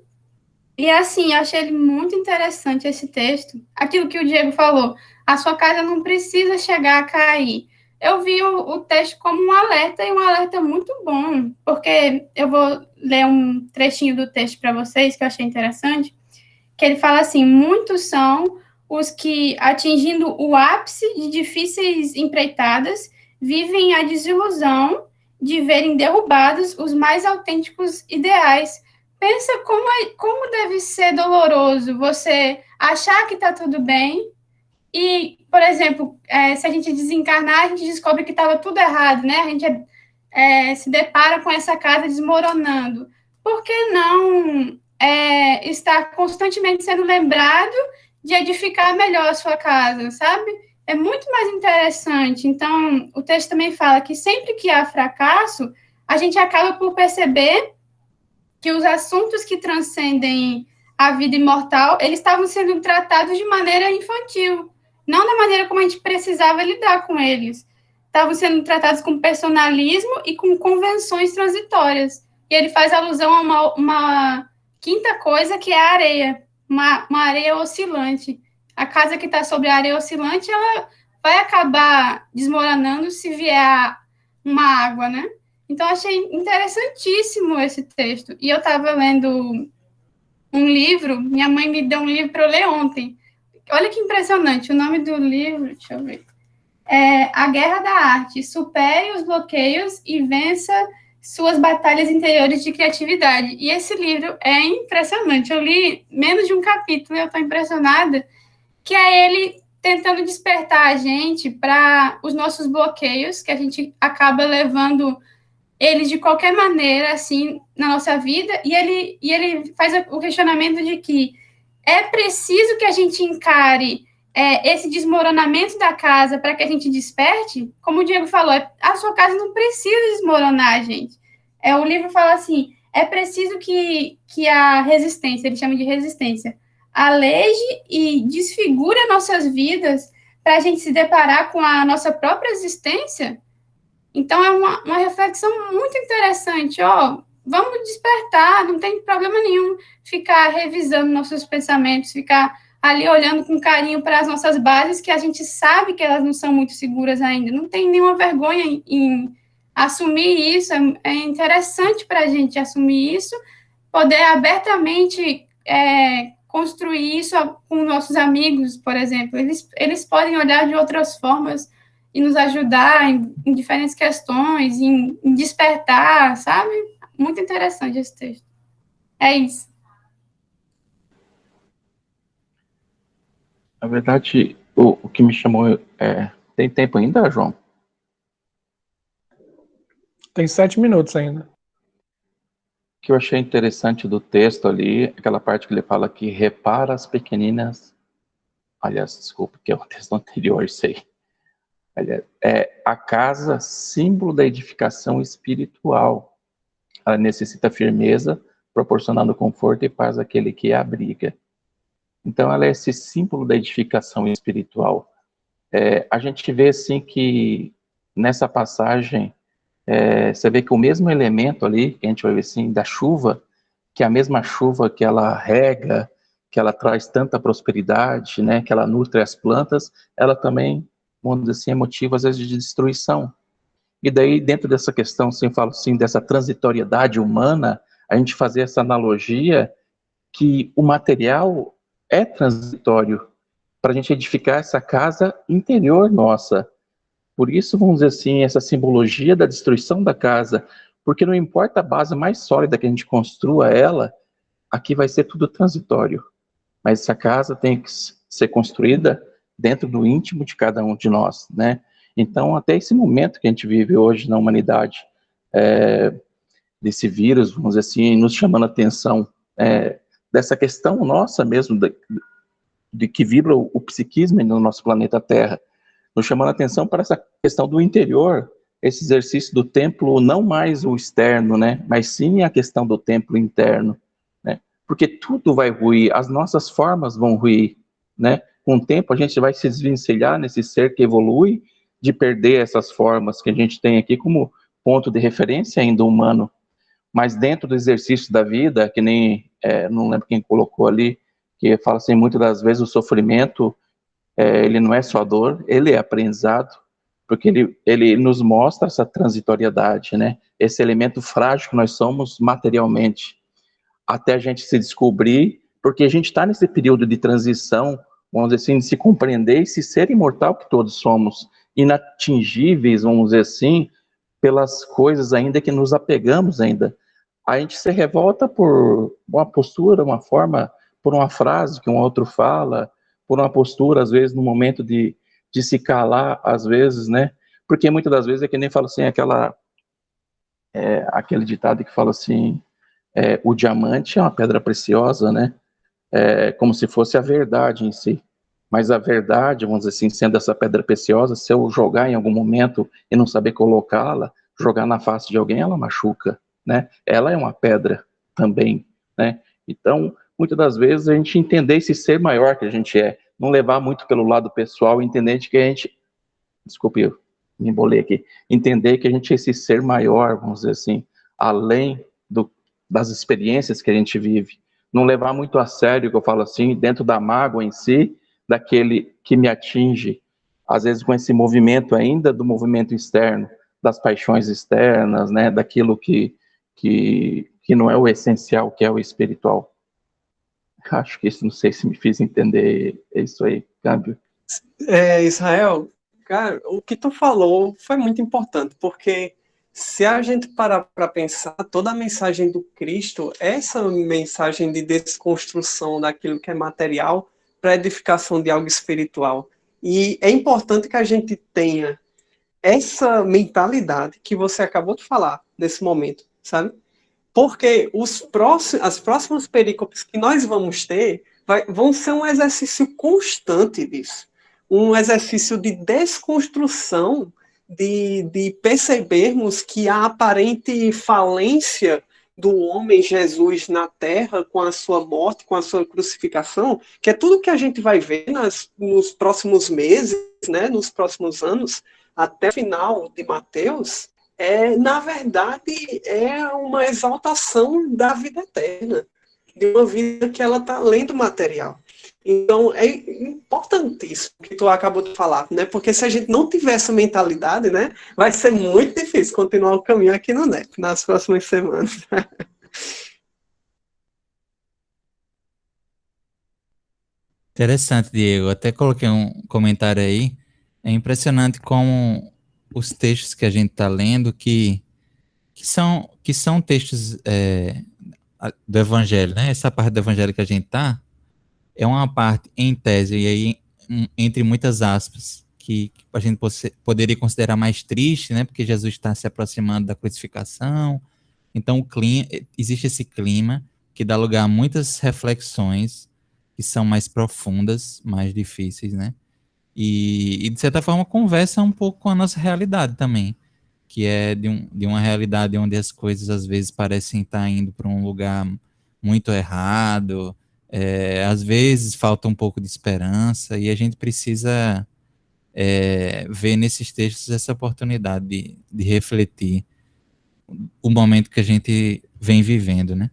E assim, eu achei ele muito interessante esse texto. Aquilo que o Diego falou, a sua casa não precisa chegar a cair. Eu vi o texto como um alerta, e um alerta muito bom, porque eu vou ler um trechinho do texto para vocês, que eu achei interessante, que ele fala assim: muitos são os que, atingindo o ápice de difíceis empreitadas, vivem a desilusão de verem derrubados os mais autênticos ideais. Pensa como deve ser doloroso você achar que está tudo bem e, por exemplo, se a gente desencarnar, a gente descobre que estava tudo errado, né? A gente se depara com essa casa desmoronando. Por que não estar constantemente sendo lembrado de edificar melhor a sua casa, sabe? É muito mais interessante. Então, o texto também fala que sempre que há fracasso, a gente acaba por perceber que os assuntos que transcendem a vida imortal, eles estavam sendo tratados de maneira infantil, não da maneira como a gente precisava lidar com eles. Estavam sendo tratados com personalismo e com convenções transitórias. E ele faz alusão a uma quinta coisa, que é a areia, uma areia oscilante. A casa que está sobre a areia oscilante, ela vai acabar desmoronando se vier uma água, né? Então, achei interessantíssimo esse texto. E eu estava lendo um livro, minha mãe me deu um livro para eu ler ontem. Olha que impressionante, o nome do livro, deixa eu ver, é A Guerra da Arte, supere os bloqueios e vença suas batalhas interiores de criatividade. E esse livro é impressionante, eu li menos de um capítulo e eu estou impressionada, que é ele tentando despertar a gente para os nossos bloqueios, que a gente acaba levando eles de qualquer maneira, assim, na nossa vida, e ele faz o questionamento de que é preciso que a gente encare esse desmoronamento da casa para que a gente desperte. Como o Diego falou, a sua casa não precisa desmoronar, gente. O livro fala assim, é preciso que a resistência, ele chama de resistência, aleje e desfigure as nossas vidas para a gente se deparar com a nossa própria existência. Então, é uma reflexão muito interessante. Vamos despertar, não tem problema nenhum ficar revisando nossos pensamentos, ficar ali olhando com carinho para as nossas bases, que a gente sabe que elas não são muito seguras ainda. Não tem nenhuma vergonha em assumir isso. É interessante para a gente assumir isso, poder abertamente construir isso com nossos amigos, por exemplo. Eles podem olhar de outras formas e nos ajudar em diferentes questões, em despertar, sabe? Muito interessante esse texto. É isso. Na verdade, o que me chamou tem tempo ainda, João? Tem 7 minutos ainda. O que eu achei interessante do texto ali, aquela parte que ele fala que repara as pequeninas... Aliás, desculpa, que é o texto anterior, isso aí. É a casa, símbolo da edificação espiritual. Ela necessita firmeza, proporcionando conforto e paz àquele que a abriga. Então, ela é esse símbolo da edificação espiritual. A gente vê, assim, que nessa passagem, você vê que o mesmo elemento ali, que a gente vai ver assim, da chuva, que é a mesma chuva que ela rega, que ela traz tanta prosperidade, né, que ela nutre as plantas, ela também, vamos dizer assim, é motivo, às vezes, de destruição. E daí, dentro dessa questão, assim, falo assim, dessa transitoriedade humana, a gente fazer essa analogia que o material é transitório para a gente edificar essa casa interior nossa. Por isso, vamos dizer assim, essa simbologia da destruição da casa, porque não importa a base mais sólida que a gente construa ela, aqui vai ser tudo transitório. Mas essa casa tem que ser construída dentro do íntimo de cada um de nós, né? Então, até esse momento que a gente vive hoje na humanidade, desse vírus, vamos dizer assim, nos chamando a atenção dessa questão nossa mesmo, de que vibra o psiquismo no nosso planeta Terra, nos chamando a atenção para essa questão do interior, esse exercício do templo, não mais o externo, né, mas sim a questão do templo interno, né, porque tudo vai ruir, as nossas formas vão ruir, né, com o tempo a gente vai se desvencilhar nesse ser que evolui, de perder essas formas que a gente tem aqui como ponto de referência ainda humano, mas dentro do exercício da vida, que nem, não lembro quem colocou ali, que fala assim, muitas das vezes o sofrimento, ele não é só dor, ele é aprendizado, porque ele nos mostra essa transitoriedade, né? Esse elemento frágil que nós somos materialmente, até a gente se descobrir, porque a gente está nesse período de transição, vamos dizer assim, de se compreender e se ser imortal que todos somos, inatingíveis, vamos dizer assim, pelas coisas ainda que nos apegamos ainda. A gente se revolta por uma postura, uma forma, por uma frase que um outro fala, por uma postura, às vezes, no momento de se calar, às vezes, né? Porque muitas das vezes é que nem fala assim, aquele ditado que fala assim, o diamante é uma pedra preciosa, né? Como se fosse a verdade em si. Mas a verdade, vamos dizer assim, sendo essa pedra preciosa, se eu jogar em algum momento e não saber colocá-la, jogar na face de alguém, ela machuca, né? Ela é uma pedra também, né? Então, muitas das vezes, a gente entender esse ser maior que a gente é, não levar muito pelo lado pessoal, entender que a gente... Desculpe, eu me embolei aqui. Entender que a gente é esse ser maior, vamos dizer assim, além das experiências que a gente vive. Não levar muito a sério, que eu falo assim, dentro da mágoa em si, daquele que me atinge, às vezes com esse movimento ainda do movimento externo, das paixões externas, né, daquilo que não é o essencial, que é o espiritual. Acho que isso, não sei se me fiz entender, é isso aí, Câmbio. Israel, cara, o que tu falou foi muito importante, porque se a gente parar para pensar, toda a mensagem do Cristo é essa mensagem de desconstrução daquilo que é material para edificação de algo espiritual. E é importante que a gente tenha essa mentalidade que você acabou de falar nesse momento, sabe? Porque as próximas perícopes que nós vamos ter vão ser um exercício constante disso. Um exercício de desconstrução, de percebermos que a aparente falência do homem Jesus na terra, com a sua morte, com a sua crucificação, que é tudo que a gente vai ver nos próximos meses, né, nos próximos anos, até o final de Mateus, na verdade, é uma exaltação da vida eterna, de uma vida que ela está além do material. Então, é importantíssimo o que tu acabou de falar, né? Porque se a gente não tiver essa mentalidade, né, vai ser muito difícil continuar o caminho aqui no NEP nas próximas semanas. Interessante, Diego. Até coloquei um comentário aí. É impressionante como os textos que a gente está lendo, que são textos do Evangelho, né? Essa parte do Evangelho que a gente está é uma parte, em tese, e aí, entre muitas aspas, que a gente poderia considerar mais triste, né? Porque Jesus está se aproximando da crucificação. Então, existe esse clima que dá lugar a muitas reflexões que são mais profundas, mais difíceis, né? E de certa forma, conversa um pouco com a nossa realidade também, que é de uma realidade onde as coisas, às vezes, parecem estar indo para um lugar muito errado, às vezes falta um pouco de esperança, e a gente precisa ver nesses textos essa oportunidade de refletir o momento que a gente vem vivendo, né?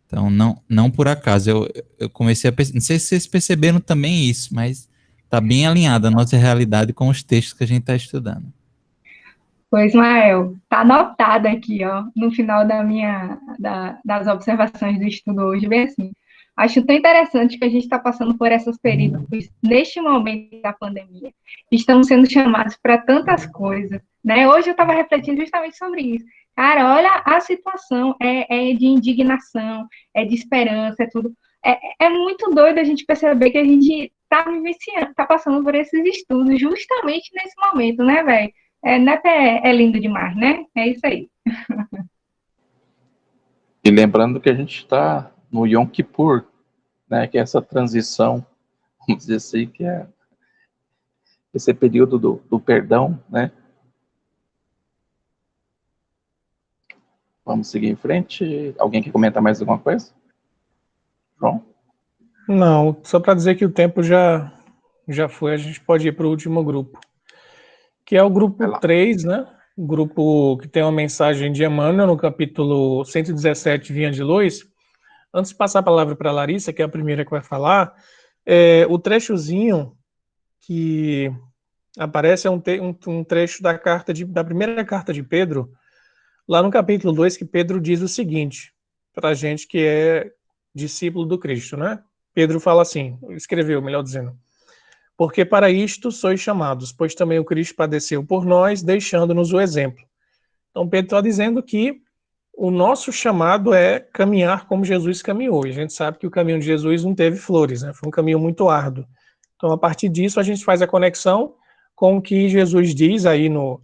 Então, não por acaso, eu comecei a pensar, não sei se vocês perceberam também isso, mas está bem alinhada a nossa realidade com os textos que a gente está estudando. Pois, Ismael, tá anotado aqui, ó, no final das observações do estudo hoje, bem assim. Acho tão interessante que a gente está passando por esses períodos, neste momento da pandemia. Estamos sendo chamados para tantas coisas, né? Hoje eu estava refletindo justamente sobre isso. Cara, olha a situação, é de indignação, é de esperança, é tudo. É muito doido a gente perceber que a gente está vivenciando, está passando por esses estudos justamente nesse momento, né, velho? NEP é lindo demais, né? É isso aí. E lembrando que a gente está no Yom Kippur, né, que é essa transição, vamos dizer assim, que é esse período do perdão, né? Vamos seguir em frente. Alguém quer comentar mais alguma coisa? João? Não, só para dizer que o tempo já foi, a gente pode ir para o último grupo, que é o grupo 3, né? O grupo que tem uma mensagem de Emmanuel no capítulo 117, Vinha de Luz. Antes de passar a palavra para a Larissa, que é a primeira que vai falar, o trechozinho que aparece é um trecho da primeira carta de Pedro, lá no capítulo 2, que Pedro diz o seguinte, para a gente que é discípulo do Cristo, né? Pedro fala assim, escreveu, melhor dizendo, porque para isto sois chamados, pois também o Cristo padeceu por nós, deixando-nos o exemplo. Então Pedro está dizendo que o nosso chamado é caminhar como Jesus caminhou, e a gente sabe que o caminho de Jesus não teve flores, né? Foi um caminho muito árduo. Então, a partir disso, a gente faz a conexão com o que Jesus diz aí no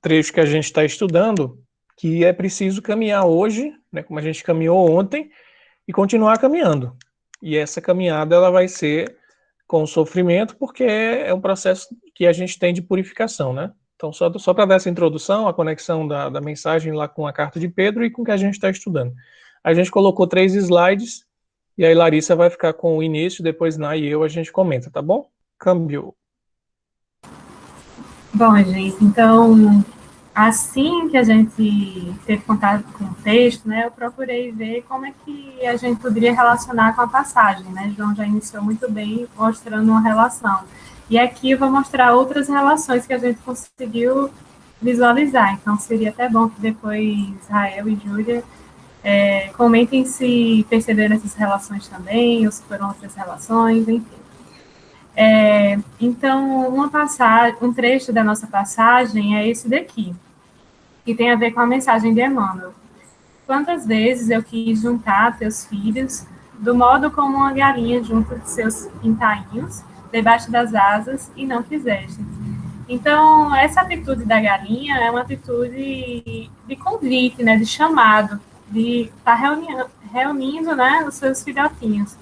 trecho que a gente está estudando, que é preciso caminhar hoje, né, como a gente caminhou ontem, e continuar caminhando. E essa caminhada ela vai ser com sofrimento, porque é um processo que a gente tem de purificação, né? Então, só para dar essa introdução, a conexão da mensagem lá com a carta de Pedro e com o que a gente está estudando. A gente colocou 3 slides, e aí Larissa vai ficar com o início, depois Nai e eu a gente comenta, tá bom? Câmbio. Bom, gente, então, assim que a gente teve contato com o texto, né, eu procurei ver como é que a gente poderia relacionar com a passagem, né? João já iniciou muito bem mostrando uma relação. E aqui eu vou mostrar outras relações que a gente conseguiu visualizar. Então, seria até bom que depois Israel e Júlia comentem se perceberam essas relações também, ou se foram outras relações, enfim. Então, um trecho da nossa passagem é esse daqui, que tem a ver com a mensagem de Emmanuel. Quantas vezes eu quis juntar teus filhos, do modo como uma galinha junta de seus pintainhos, debaixo das asas, e não quiseste. Então, essa atitude da galinha é uma atitude de convite, né, de chamado, de estar reunindo, né, os seus filhotinhos.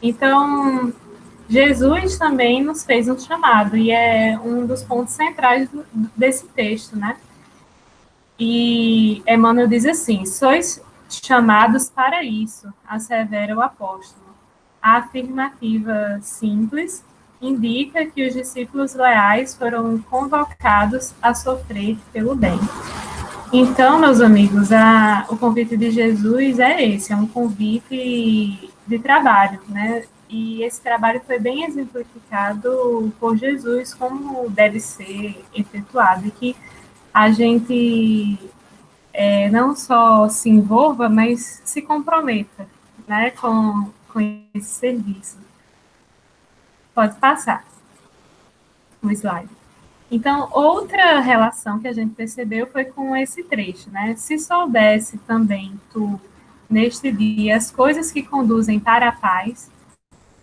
Então, Jesus também nos fez um chamado, e é um dos pontos centrais desse texto, né? E Emmanuel diz assim, sois chamados para isso, assevera o apóstolo. A afirmativa simples indica que os discípulos leais foram convocados a sofrer pelo bem. Então, meus amigos, o convite de Jesus é esse, é um convite de trabalho, né? E esse trabalho foi bem exemplificado por Jesus, como deve ser efetuado, e que a gente não só se envolva, mas se comprometa, né, com com esse serviço. Pode passar o slide. Então, outra relação que a gente percebeu foi com esse trecho, né? Se soubesse também tu, neste dia, as coisas que conduzem para a paz,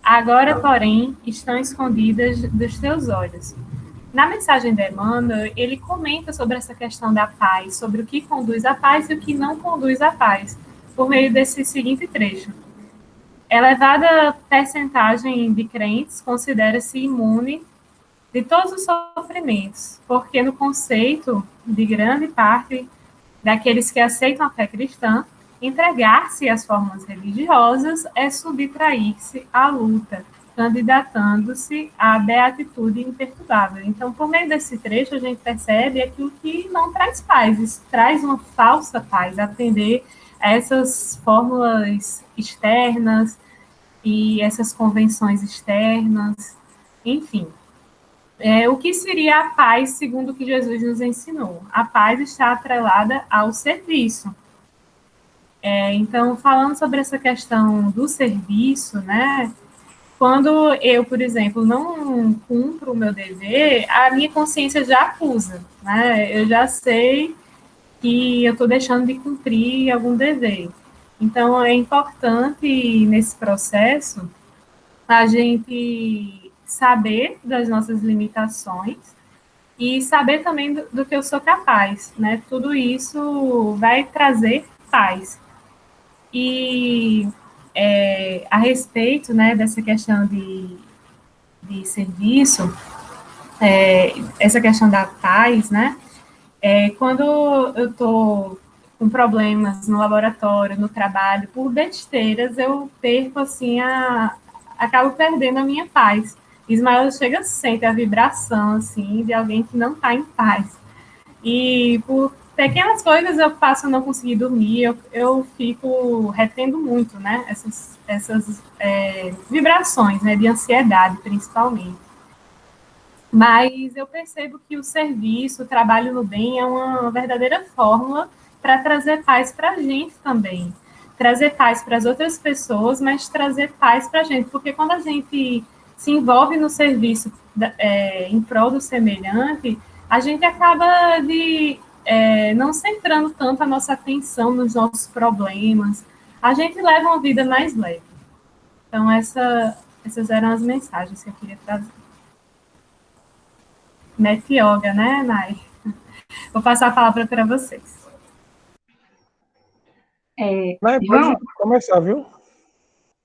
agora, porém, estão escondidas dos teus olhos. Na mensagem de Emmanuel, ele comenta sobre essa questão da paz, sobre o que conduz à paz e o que não conduz à paz, por meio desse seguinte trecho. Elevada percentagem de crentes considera-se imune de todos os sofrimentos, porque no conceito de grande parte daqueles que aceitam a fé cristã, entregar-se às formas religiosas é subtrair-se à luta, candidatando-se à beatitude imperturbável. Então, por meio desse trecho, a gente percebe aquilo que não traz paz, isso traz uma falsa paz, atender a essas fórmulas externas e essas convenções externas, enfim. O que seria a paz, segundo o que Jesus nos ensinou? A paz está atrelada ao serviço. Então, falando sobre essa questão do serviço, né? Quando eu, por exemplo, não cumpro o meu dever, a minha consciência já acusa, né? Eu já sei que eu estou deixando de cumprir algum dever. Então, é importante, nesse processo, a gente saber das nossas limitações e saber também do que eu sou capaz, né? Tudo isso vai trazer paz. E a respeito, né, dessa questão de serviço, essa questão da paz, né? Quando eu estou com problemas no laboratório, no trabalho, por besteiras, eu perco, assim, acabo perdendo a minha paz. Ismael chega, sente a vibração, assim, de alguém que não está em paz. E por pequenas coisas eu passo a não conseguir dormir, eu fico retendo muito, né, essas vibrações, né, de ansiedade, principalmente. Mas eu percebo que o serviço, o trabalho no bem é uma verdadeira fórmula para trazer paz para a gente também. Trazer paz para as outras pessoas, mas trazer paz para a gente. Porque quando a gente se envolve no serviço em prol do semelhante, a gente acaba não centrando tanto a nossa atenção nos nossos problemas. A gente leva uma vida mais leve. Então, essas eram as mensagens que eu queria trazer. Net Yoga, né, Nai? Vou passar a palavra para vocês. Nai, pode começar, viu?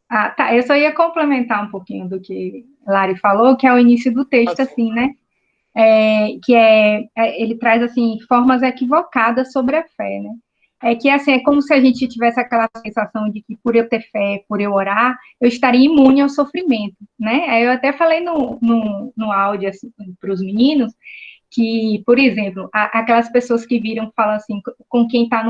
Tá. Eu só ia complementar um pouquinho do que Lari falou, que é o início do texto, assim, né? Ele traz, assim, formas equivocadas sobre a fé, né? Que, assim, é como se a gente tivesse aquela sensação de que por eu ter fé, por eu orar, eu estaria imune ao sofrimento, né? Aí eu até falei no áudio, assim, para os meninos, que, por exemplo, aquelas pessoas que viram, falam assim, com quem está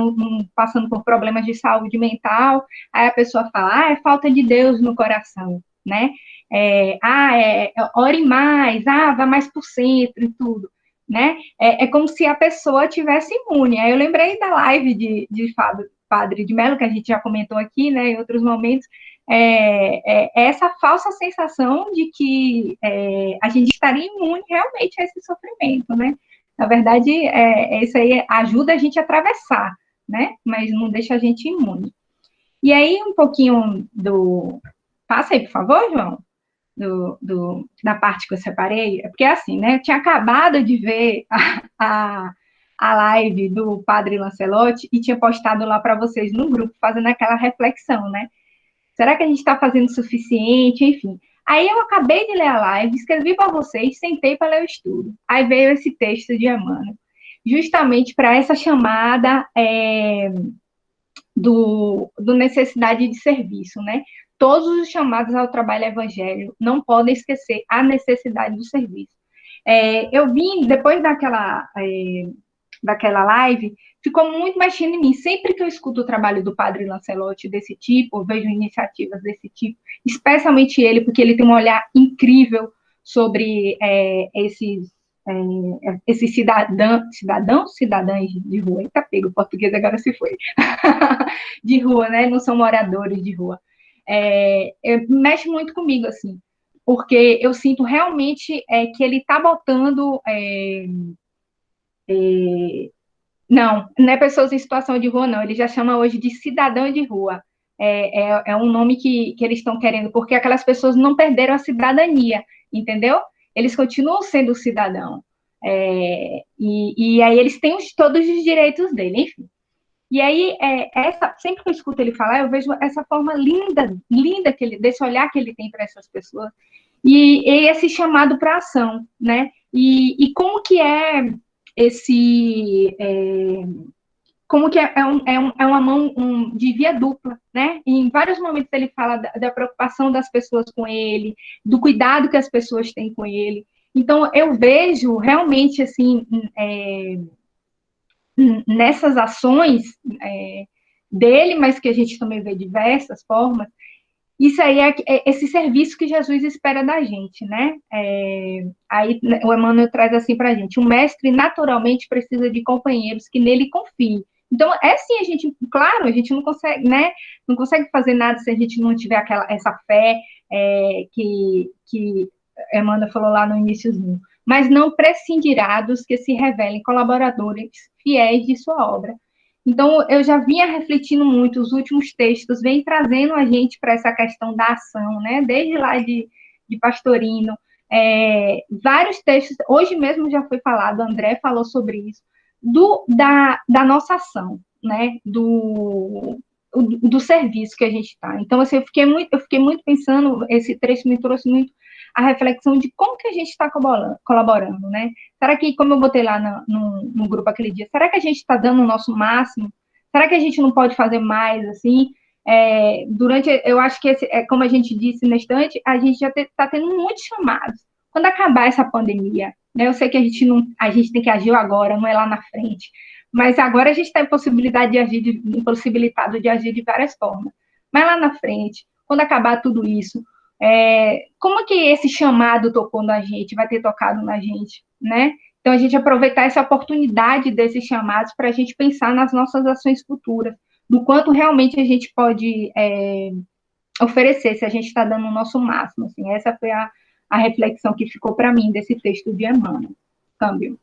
passando por problemas de saúde mental, aí a pessoa fala, é falta de Deus no coração, né? Ore mais, vá mais por centro e tudo, né? É como se a pessoa tivesse imune. Aí eu lembrei da live de Padre de Mello, que a gente já comentou aqui, né, em outros momentos, essa falsa sensação de que a gente estaria imune realmente a esse sofrimento, né? Na verdade, isso aí ajuda a gente a atravessar, né? Mas não deixa a gente imune. E aí, um pouquinho Passa aí, por favor, João, da parte que eu separei, porque assim, né? Eu tinha acabado de ver a live do Padre Lancelotti e tinha postado lá para vocês no grupo, fazendo aquela reflexão, né? Será que a gente está fazendo o suficiente? Enfim. Aí eu acabei de ler a live, escrevi para vocês, sentei para ler o estudo. Aí veio esse texto de Emmanuel, justamente para essa chamada do necessidade de serviço, né? Todos os chamados ao trabalho evangélico não podem esquecer a necessidade do serviço. Eu vim, depois daquela live, ficou muito mexendo em mim. Sempre que eu escuto o trabalho do Padre Lancelotti desse tipo, vejo iniciativas desse tipo, especialmente ele, porque ele tem um olhar incrível sobre esses cidadãs de rua. Eita, pega, o português agora se foi. De rua, né? Não são moradores de rua. mexe muito comigo, assim, porque eu sinto realmente que ele está botando... não é pessoas em situação de rua, não, ele já chama hoje de cidadão de rua. É um nome que eles estão querendo, porque aquelas pessoas não perderam a cidadania, entendeu? Eles continuam sendo cidadão. E aí eles têm todos os direitos dele, enfim. E aí, sempre que eu escuto ele falar, eu vejo essa forma linda, linda desse olhar que ele tem para essas pessoas, e esse chamado para ação, né? E como que é esse... como que é uma mão de via dupla, né? E em vários momentos ele fala da preocupação das pessoas com ele, do cuidado que as pessoas têm com ele. Então, eu vejo realmente, assim, nessas ações dele, mas que a gente também vê de diversas formas, isso aí é esse serviço que Jesus espera da gente, né? Aí o Emmanuel traz assim para a gente: um mestre naturalmente precisa de companheiros que nele confiem. Então, assim, claro, a gente não consegue, né? Não consegue fazer nada se a gente não tiver essa fé que Emmanuel falou lá no iníciozinho. Mas não prescindirá dos que se revelem colaboradores fiéis de sua obra. Então, eu já vinha refletindo muito, os últimos textos vêm trazendo a gente para essa questão da ação, né? Desde lá de Pastorino, vários textos, hoje mesmo já foi falado, André falou sobre isso, da nossa ação, né? Do serviço que a gente está. Então, assim, eu fiquei muito pensando, esse trecho me trouxe muito a reflexão de como que a gente está colaborando, né? Será que, como eu botei lá no grupo aquele dia, será que a gente está dando o nosso máximo? Será que a gente não pode fazer mais, assim? Eu acho que, como a gente disse na estante, a gente já está tendo muitos chamados. Quando acabar essa pandemia, né? Eu sei que a gente tem que agir agora, não é lá na frente, mas agora a gente está impossibilitado de agir de várias formas. Mas lá na frente, quando acabar tudo isso, como que esse chamado tocou na gente, vai ter tocado na gente, né? Então, a gente aproveitar essa oportunidade desses chamados para a gente pensar nas nossas ações futuras, do quanto realmente a gente pode oferecer, se a gente está dando o nosso máximo. Assim, essa foi a reflexão que ficou para mim desse texto de Emmanuel. Câmbio.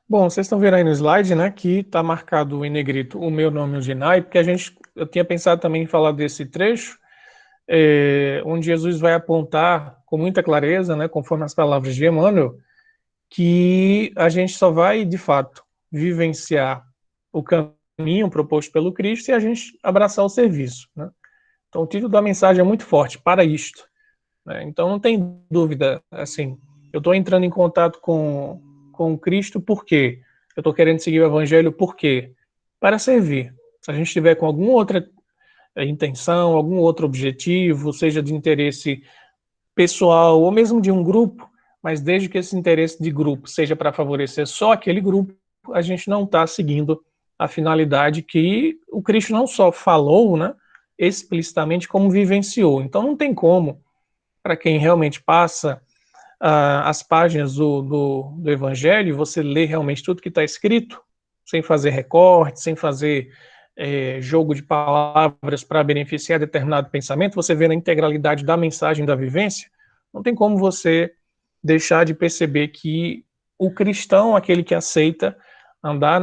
Bom, vocês estão vendo aí no slide, né, que está marcado em negrito o meu nome, o Ginai, porque eu tinha pensado também em falar desse trecho, onde Jesus vai apontar com muita clareza, né, conforme as palavras de Emmanuel, que a gente só vai, de fato, vivenciar o caminho proposto pelo Cristo e a gente abraçar o serviço, né? Então, o título da mensagem é muito forte: para isto, né? Então, não tem dúvida, assim, eu estou entrando em contato com Cristo por quê? Eu estou querendo seguir o Evangelho por quê? Para servir. Se a gente tiver com alguma outra intenção, algum outro objetivo, seja de interesse pessoal ou mesmo de um grupo, mas desde que esse interesse de grupo seja para favorecer só aquele grupo, a gente não está seguindo a finalidade que o Cristo não só falou, né, explicitamente, como vivenciou. Então não tem como, para quem realmente passa as páginas do Evangelho, você lê realmente tudo que está escrito, sem fazer recorte, sem fazer jogo de palavras para beneficiar determinado pensamento, você vê na integralidade da mensagem da vivência, não tem como você deixar de perceber que o cristão, aquele que aceita andar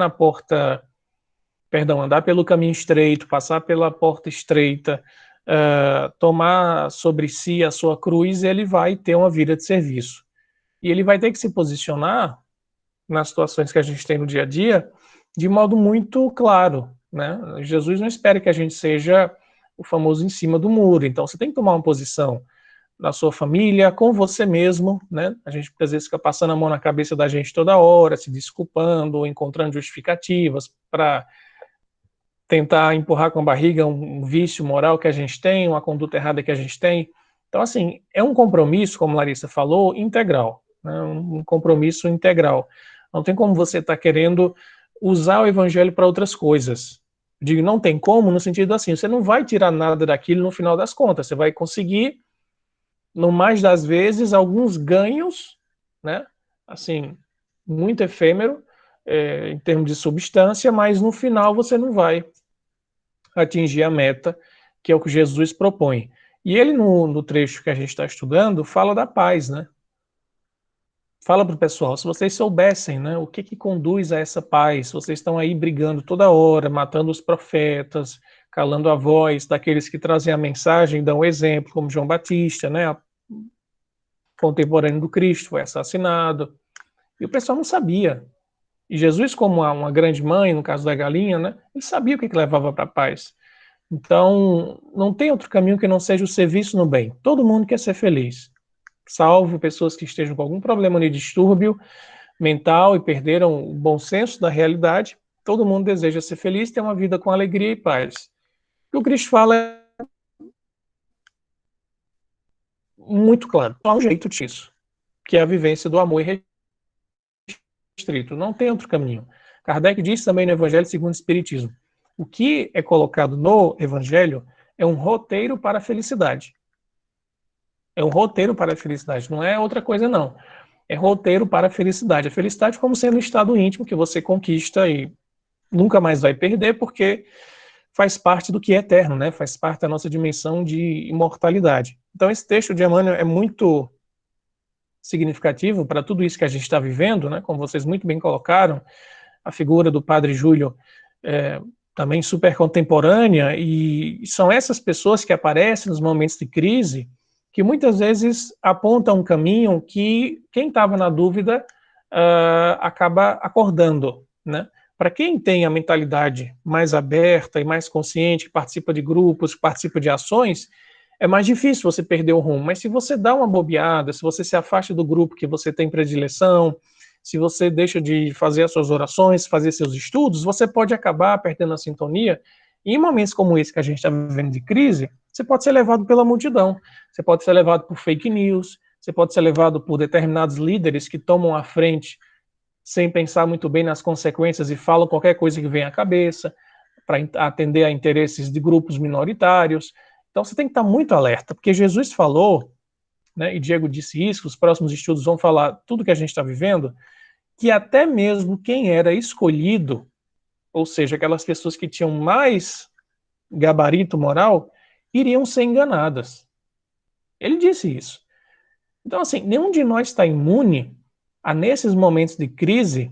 andar pelo caminho estreito, passar pela porta estreita, tomar sobre si a sua cruz, ele vai ter uma vida de serviço. E ele vai ter que se posicionar nas situações que a gente tem no dia a dia de modo muito claro, né? Jesus não espera que a gente seja o famoso em cima do muro, então você tem que tomar uma posição na sua família, com você mesmo, né? A gente às vezes fica passando a mão na cabeça da gente toda hora, se desculpando, encontrando justificativas para tentar empurrar com a barriga um vício moral que a gente tem, uma conduta errada que a gente tem. Então, assim, é um compromisso, como Larissa falou, integral, né? Um compromisso integral. Não tem como você estar querendo usar o evangelho para outras coisas. Digo, não tem como, no sentido assim, você não vai tirar nada daquilo no final das contas, você vai conseguir, no mais das vezes, alguns ganhos, né? Assim, muito efêmero, em termos de substância, mas no final você não vai atingir a meta, que é o que Jesus propõe. E ele, no trecho que a gente está estudando, fala da paz, né? Fala para o pessoal, se vocês soubessem, né, o que conduz a essa paz, vocês estão aí brigando toda hora, matando os profetas, calando a voz daqueles que trazem a mensagem, dão exemplo, como João Batista, né, contemporâneo do Cristo, foi assassinado, e o pessoal não sabia. E Jesus, como uma grande mãe, no caso da galinha, né, ele sabia o que levava para a paz. Então, não tem outro caminho que não seja o serviço no bem. Todo mundo quer ser feliz, salvo pessoas que estejam com algum problema de distúrbio mental e perderam o bom senso da realidade. Todo mundo deseja ser feliz, ter uma vida com alegria e paz. O que o Cristo fala é muito claro, não há um jeito disso, que é a vivência do amor irrestrito. Não tem outro caminho. Kardec disse também no Evangelho segundo o Espiritismo, o que é colocado no Evangelho é um roteiro para a felicidade. É um roteiro para a felicidade, não é outra coisa não. É roteiro para a felicidade. A felicidade como sendo um estado íntimo que você conquista e nunca mais vai perder, porque faz parte do que é eterno, né? Faz parte da nossa dimensão de imortalidade. Então esse texto de Emmanuel é muito significativo para tudo isso que a gente está vivendo, né? Como vocês muito bem colocaram, a figura do Padre Júlio também super contemporânea, e são essas pessoas que aparecem nos momentos de crise que muitas vezes apontam um caminho que quem estava na dúvida acaba acordando, né? Para quem tem a mentalidade mais aberta e mais consciente, que participa de grupos, que participa de ações, é mais difícil você perder o rumo. Mas se você dá uma bobeada, se você se afasta do grupo que você tem predileção, se você deixa de fazer as suas orações, fazer seus estudos, você pode acabar perdendo a sintonia. E em momentos como esse que a gente está vivendo de crise, você pode ser levado pela multidão, você pode ser levado por fake news, você pode ser levado por determinados líderes que tomam a frente sem pensar muito bem nas consequências e falam qualquer coisa que vem à cabeça, para atender a interesses de grupos minoritários. Então você tem que estar muito alerta, porque Jesus falou, né, e Diego disse isso, que os próximos estudos vão falar tudo que a gente está vivendo, que até mesmo quem era escolhido, ou seja, aquelas pessoas que tinham mais gabarito moral, iriam ser enganadas. Ele disse isso. Então, assim, nenhum de nós está imune a, nesses momentos de crise,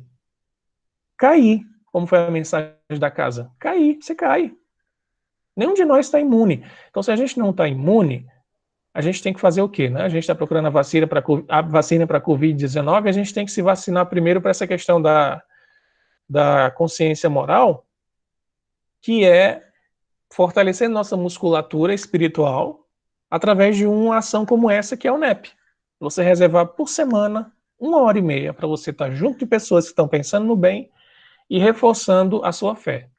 cair, como foi a mensagem da casa. Cair, você cai. Nenhum de nós está imune. Então, se a gente não está imune, a gente tem que fazer o quê? Né? A gente está procurando a vacina para a Covid-19, a gente tem que se vacinar primeiro para essa questão da consciência moral, que é fortalecer nossa musculatura espiritual através de uma ação como essa, que é o NEP. Você reservar por semana 1h30 para você estar junto de pessoas que estão pensando no bem e reforçando a sua fé.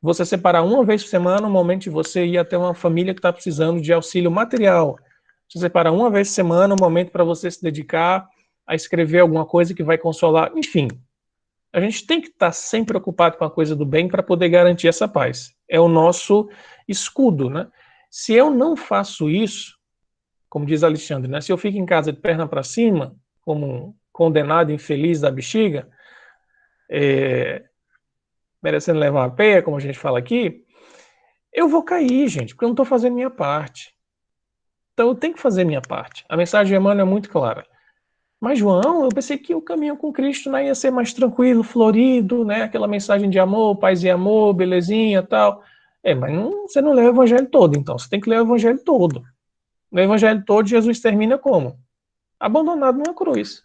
Você separar uma vez por semana um momento de você ir até uma família que está precisando de auxílio material. Você separar uma vez por semana um momento para você se dedicar a escrever alguma coisa que vai consolar. Enfim, a gente tem que estar sempre preocupado com a coisa do bem para poder garantir essa paz. É o nosso escudo, né? Se eu não faço isso, como diz Alexandre, né? Se eu fico em casa de perna para cima, como um condenado infeliz da bexiga, merecendo levar uma peia, como a gente fala aqui, eu vou cair, gente, porque eu não estou fazendo minha parte. Então eu tenho que fazer minha parte. A mensagem de Emmanuel é muito clara. Mas, João, eu pensei que o caminho com Cristo, né, ia ser mais tranquilo, florido, né, aquela mensagem de amor, paz e amor, belezinha e tal. Mas você não lê o evangelho todo, então. Você tem que ler o evangelho todo. No evangelho todo, Jesus termina como? Abandonado numa cruz.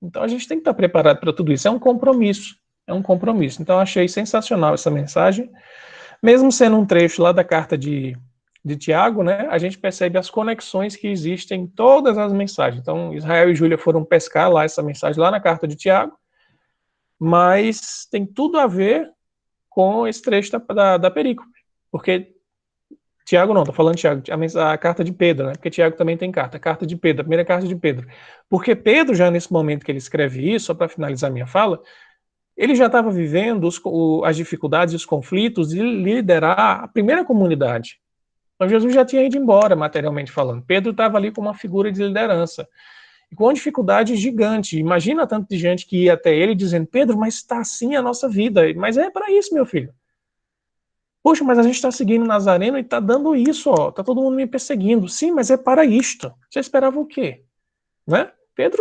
Então a gente tem que estar preparado para tudo isso. É um compromisso. É um compromisso. Então eu achei sensacional essa mensagem. Mesmo sendo um trecho lá da carta de Tiago, né, a gente percebe as conexões que existem em todas as mensagens. Então, Israel e Júlia foram pescar lá essa mensagem lá na carta de Tiago, mas tem tudo a ver com esse trecho da perícope. Porque Tiago não, estou falando Tiago, a carta de Pedro, né, porque Tiago também tem carta, a carta de Pedro, a primeira carta de Pedro. Porque Pedro, já nesse momento que ele escreve isso, só para finalizar minha fala, ele já estava vivendo as dificuldades e os conflitos de liderar a primeira comunidade. Então Jesus já tinha ido embora, materialmente falando. Pedro estava ali como uma figura de liderança. E com uma dificuldade gigante. Imagina tanto de gente que ia até ele dizendo, Pedro, mas está assim a nossa vida. Mas é para isso, meu filho. Poxa, mas a gente está seguindo Nazareno e está dando isso, ó, tá todo mundo me perseguindo. Sim, mas é para isto. Você esperava o quê? Né? Pedro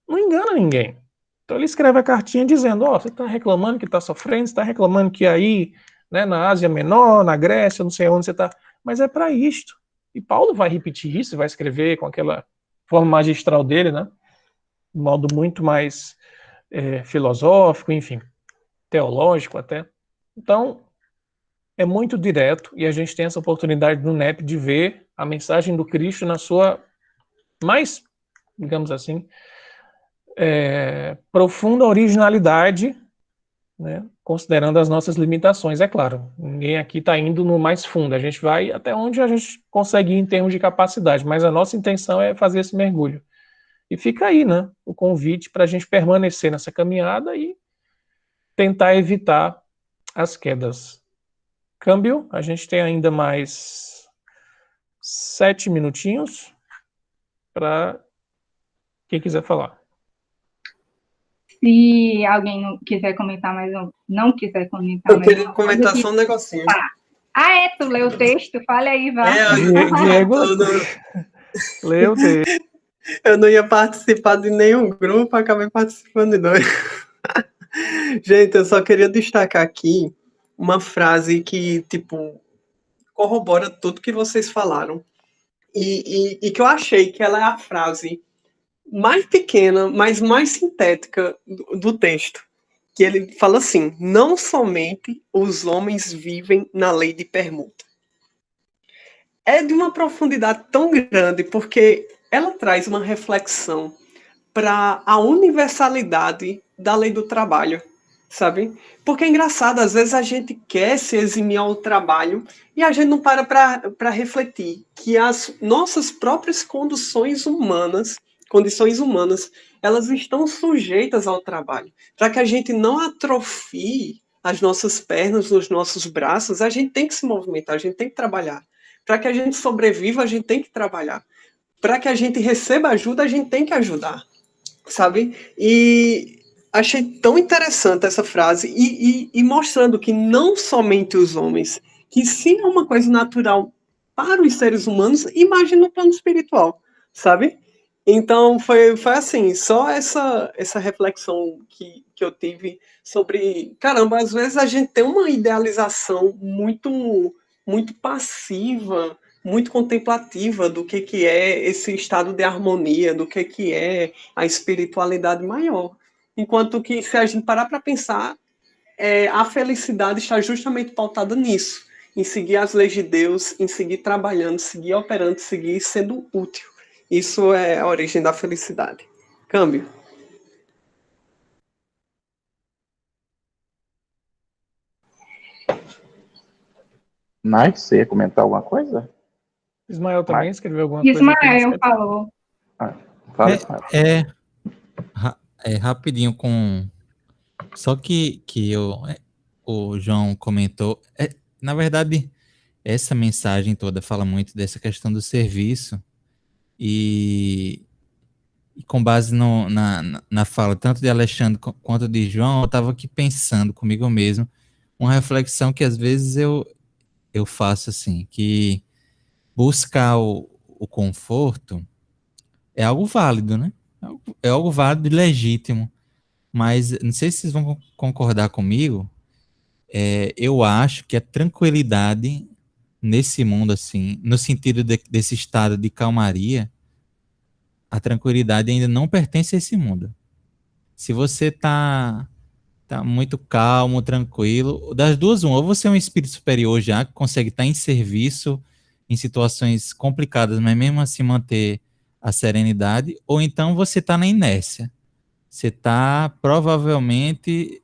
não engana ninguém. Então ele escreve a cartinha dizendo, ó, você está reclamando que está sofrendo, você está reclamando que aí, né, na Ásia Menor, na Grécia, não sei onde você está, mas é para isto. E Paulo vai repetir isso, vai escrever com aquela forma magistral dele, né, de modo muito mais filosófico, enfim, teológico até. Então, é muito direto e a gente tem essa oportunidade no NEP de ver a mensagem do Cristo na sua mais, digamos assim, profunda originalidade, né, considerando as nossas limitações. É claro, ninguém aqui está indo no mais fundo, a gente vai até onde a gente consegue ir em termos de capacidade, mas a nossa intenção é fazer esse mergulho. E fica aí, né, o convite para a gente permanecer nessa caminhada e tentar evitar as quedas. Câmbio, a gente tem ainda mais 7 minutinhos para quem quiser falar. Se alguém não quiser comentar mais, não quiser comentar eu mais. queria comentar só um negocinho. Tá. Tu leu o texto? Fale aí, vá. Diego, leu o texto. Eu não ia participar de nenhum grupo, acabei participando de dois. Gente, eu só queria destacar aqui uma frase que, tipo, corrobora tudo que vocês falaram. E que eu achei que ela é a frase mais pequena, mas mais sintética do texto. Que ele fala assim, não somente os homens vivem na lei de permuta. É de uma profundidade tão grande, porque ela traz uma reflexão para a universalidade da lei do trabalho, sabe? Porque é engraçado, às vezes a gente quer se eximir ao trabalho e a gente não para refletir que as nossas próprias condições humanas, elas estão sujeitas ao trabalho. Para que a gente não atrofie as nossas pernas, os nossos braços, a gente tem que se movimentar, a gente tem que trabalhar. Para que a gente sobreviva, a gente tem que trabalhar. Para que a gente receba ajuda, a gente tem que ajudar, sabe? E achei tão interessante essa frase e mostrando que não somente os homens, que sim é uma coisa natural para os seres humanos, imagina no plano espiritual, sabe? Então foi assim, só essa reflexão que eu tive sobre, caramba, às vezes a gente tem uma idealização muito passiva, muito contemplativa do que é esse estado de harmonia, do que é a espiritualidade maior. Enquanto que, se a gente parar para pensar, a felicidade está justamente pautada nisso, em seguir as leis de Deus, em seguir trabalhando, seguir operando, seguir sendo útil. Isso é a origem da felicidade. Câmbio. Nice, você ia comentar alguma coisa? Ismael também escreveu alguma coisa? Ismael falou. Fala, Ismael. Rapidinho só que o João comentou, na verdade, essa mensagem toda fala muito dessa questão do serviço e com base na fala tanto de Alexandre quanto de João, eu estava aqui pensando comigo mesmo, uma reflexão que às vezes eu faço assim, que buscar o conforto é algo válido, né? É algo válido e legítimo. Mas não sei se vocês vão concordar comigo, eu acho que a tranquilidade nesse mundo, assim, no sentido desse estado de calmaria, a tranquilidade ainda não pertence a esse mundo. Se você tá muito calmo, tranquilo, das duas, ou você é um espírito superior já, que consegue estar em serviço em situações complicadas, mas mesmo assim manter a serenidade, ou então você está na inércia. Você está provavelmente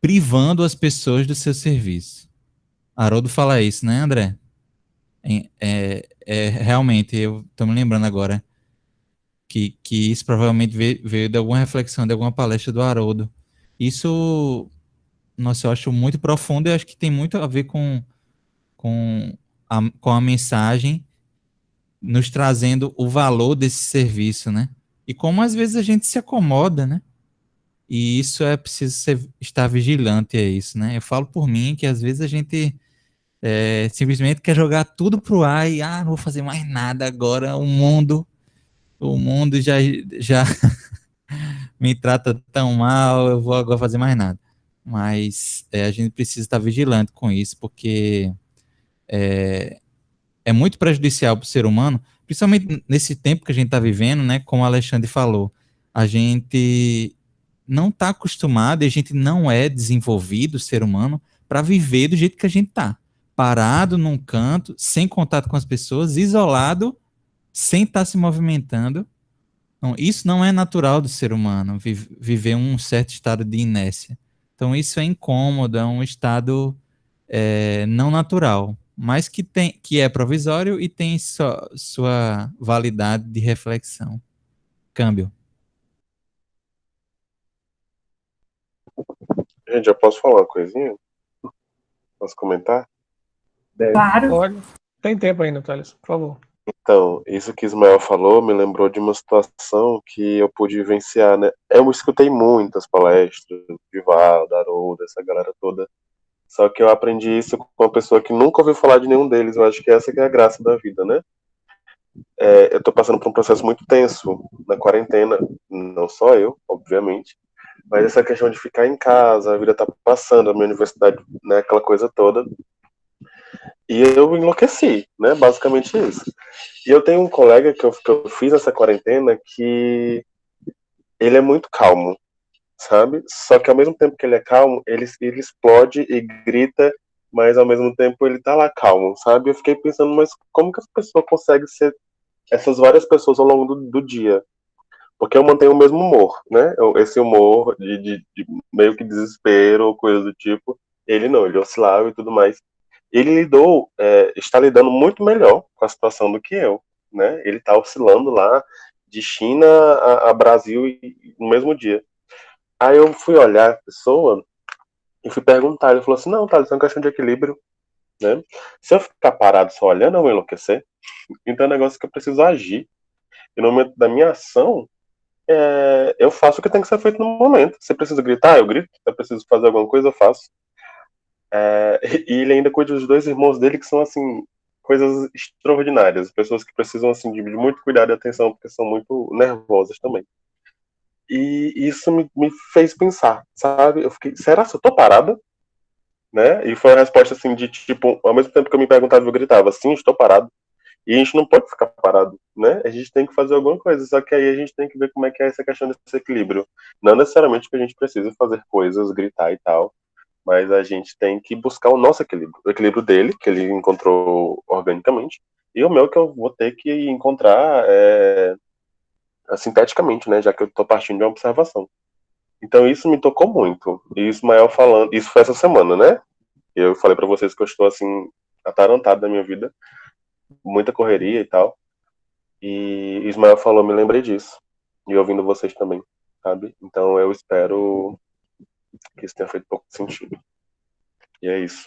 privando as pessoas do seu serviço. Haroldo fala isso, né, André? Realmente, eu estou me lembrando agora que isso provavelmente veio de alguma reflexão, de alguma palestra do Haroldo. Isso, nossa, eu acho muito profundo e acho que tem muito a ver com a mensagem nos trazendo o valor desse serviço, né? E como às vezes a gente se acomoda, né? E isso é preciso estar vigilante a isso, né? Eu falo por mim que às vezes a gente simplesmente quer jogar tudo pro ar e não vou fazer mais nada agora. O mundo já me trata tão mal, eu vou agora fazer mais nada. Mas a gente precisa estar vigilante com isso, porque é muito prejudicial para o ser humano, principalmente nesse tempo que a gente está vivendo, né? Como o Alexandre falou, a gente não está acostumado e a gente não é desenvolvido, ser humano, para viver do jeito que a gente está. Parado num canto, sem contato com as pessoas, isolado, sem estar se movimentando. Então, isso não é natural do ser humano, viver um certo estado de inércia. Então, isso é incômodo, é um estado não natural, mas que é provisório e tem sua validade de reflexão. Câmbio. Gente, eu posso falar uma coisinha? Posso comentar? Claro. Pode. Tem tempo ainda, Thales, por favor. Então, isso que Ismael falou me lembrou de uma situação que eu pude vivenciar, né? Eu escutei muitas palestras, de Valdo, Haroldo, essa galera toda. Só que eu aprendi isso com uma pessoa que nunca ouviu falar de nenhum deles. Eu acho que essa que é a graça da vida, né? Eu tô passando por um processo muito tenso na quarentena. Não só eu, obviamente. Mas essa questão de ficar em casa, a vida tá passando, a minha universidade, né? Aquela coisa toda. E eu enlouqueci, né? Basicamente isso. E eu tenho um colega que eu fiz essa quarentena que ele é muito calmo, sabe? Só que ao mesmo tempo que ele é calmo, ele explode e grita, mas ao mesmo tempo ele tá lá calmo, sabe? Eu fiquei pensando, mas como que essa pessoa consegue ser essas várias pessoas ao longo do dia? Porque eu mantenho o mesmo humor, né? Esse humor de meio que desespero ou coisa do tipo. Ele não, ele oscilava e tudo mais. Ele está lidando muito melhor com a situação do que eu, né? Ele está oscilando lá de China a Brasil no mesmo dia. Aí eu fui olhar a pessoa e fui perguntar. Ele falou assim: não, tá, isso é uma questão de equilíbrio, né? Se eu ficar parado só olhando, eu vou enlouquecer. Então é um negócio que eu preciso agir. E no momento da minha ação, eu faço o que tem que ser feito no momento. Se eu preciso gritar, eu grito. Se eu preciso fazer alguma coisa, eu faço. E ele ainda cuida dos dois irmãos dele, que são, assim, coisas extraordinárias. Pessoas que precisam, assim, de muito cuidado e atenção, porque são muito nervosas também. E isso me fez pensar, sabe? Eu fiquei, será que eu tô parada? Né? E foi uma resposta, assim, de tipo, ao mesmo tempo que eu me perguntava, eu gritava, sim, estou parado. E a gente não pode ficar parado, né? A gente tem que fazer alguma coisa, só que aí a gente tem que ver como é que é essa questão desse equilíbrio. Não necessariamente que a gente precise fazer coisas, gritar e tal, mas a gente tem que buscar o nosso equilíbrio. O equilíbrio dele, que ele encontrou organicamente, e o meu que eu vou ter que encontrar sinteticamente, né? Já que eu estou partindo de uma observação. Então isso me tocou muito. E Ismael falando, isso foi essa semana, né? Eu falei para vocês que eu estou assim atarantado da minha vida, muita correria e tal. E Ismael falou, me lembrei disso. E ouvindo vocês também, sabe? Então eu espero que isso tenha feito pouco sentido. E é isso.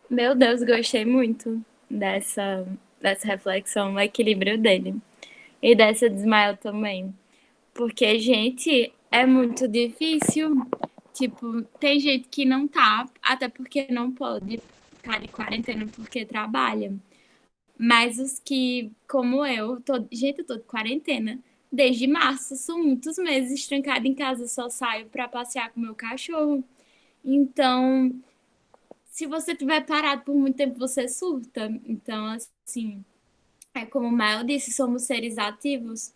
Meu Deus, gostei muito dessa reflexão, o equilíbrio dele. E dessa de Ismael também. Porque, gente, é muito difícil. Tipo, tem gente que não tá, até porque não pode ficar de quarentena porque trabalha. Mas os que, como eu, gente, eu tô de quarentena desde março, são muitos meses trancada em casa, só saio pra passear com meu cachorro. Então, se você tiver parado por muito tempo, você surta. Então, assim, como o Mael disse, somos seres ativos.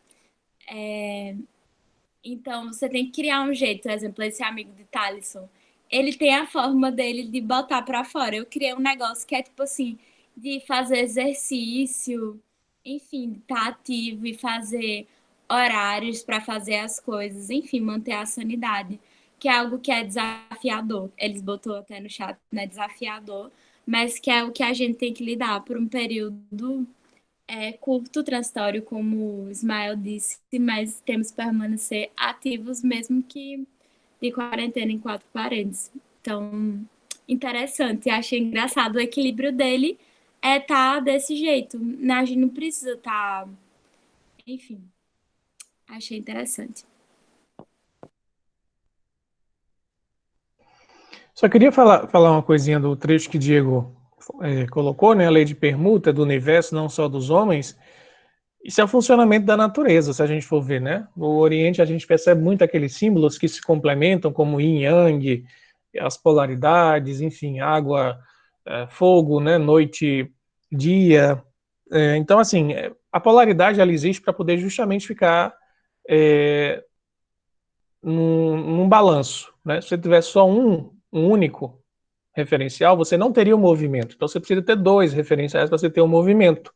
Então, você tem que criar um jeito. Por exemplo, esse amigo de Thalisson, ele tem a forma dele de botar pra fora. Eu criei um negócio que é, tipo assim, de fazer exercício, enfim, de estar ativo e fazer horários para fazer as coisas, enfim, manter a sanidade, que é algo que é desafiador. Eles botou até no chat, né, desafiador, mas que é o que a gente tem que lidar por um período curto, transitório, como o Ismael disse, mas temos que permanecer ativos mesmo que de quarentena em 4 paredes. Então, interessante. Achei engraçado. O equilíbrio dele tá desse jeito. A gente não precisa estar... Enfim, achei interessante. Só queria falar uma coisinha do trecho que Diego colocou, né? A lei de permuta do universo, não só dos homens. Isso é o funcionamento da natureza, se a gente for ver, né? No Oriente a gente percebe muito aqueles símbolos que se complementam, como yin yang, as polaridades, enfim, água, fogo, né? Noite, dia. Então, assim, a polaridade ela existe para poder justamente ficar num balanço, né? Se você tiver só um único referencial, você não teria o movimento. Então, você precisa ter dois referenciais para você ter o movimento.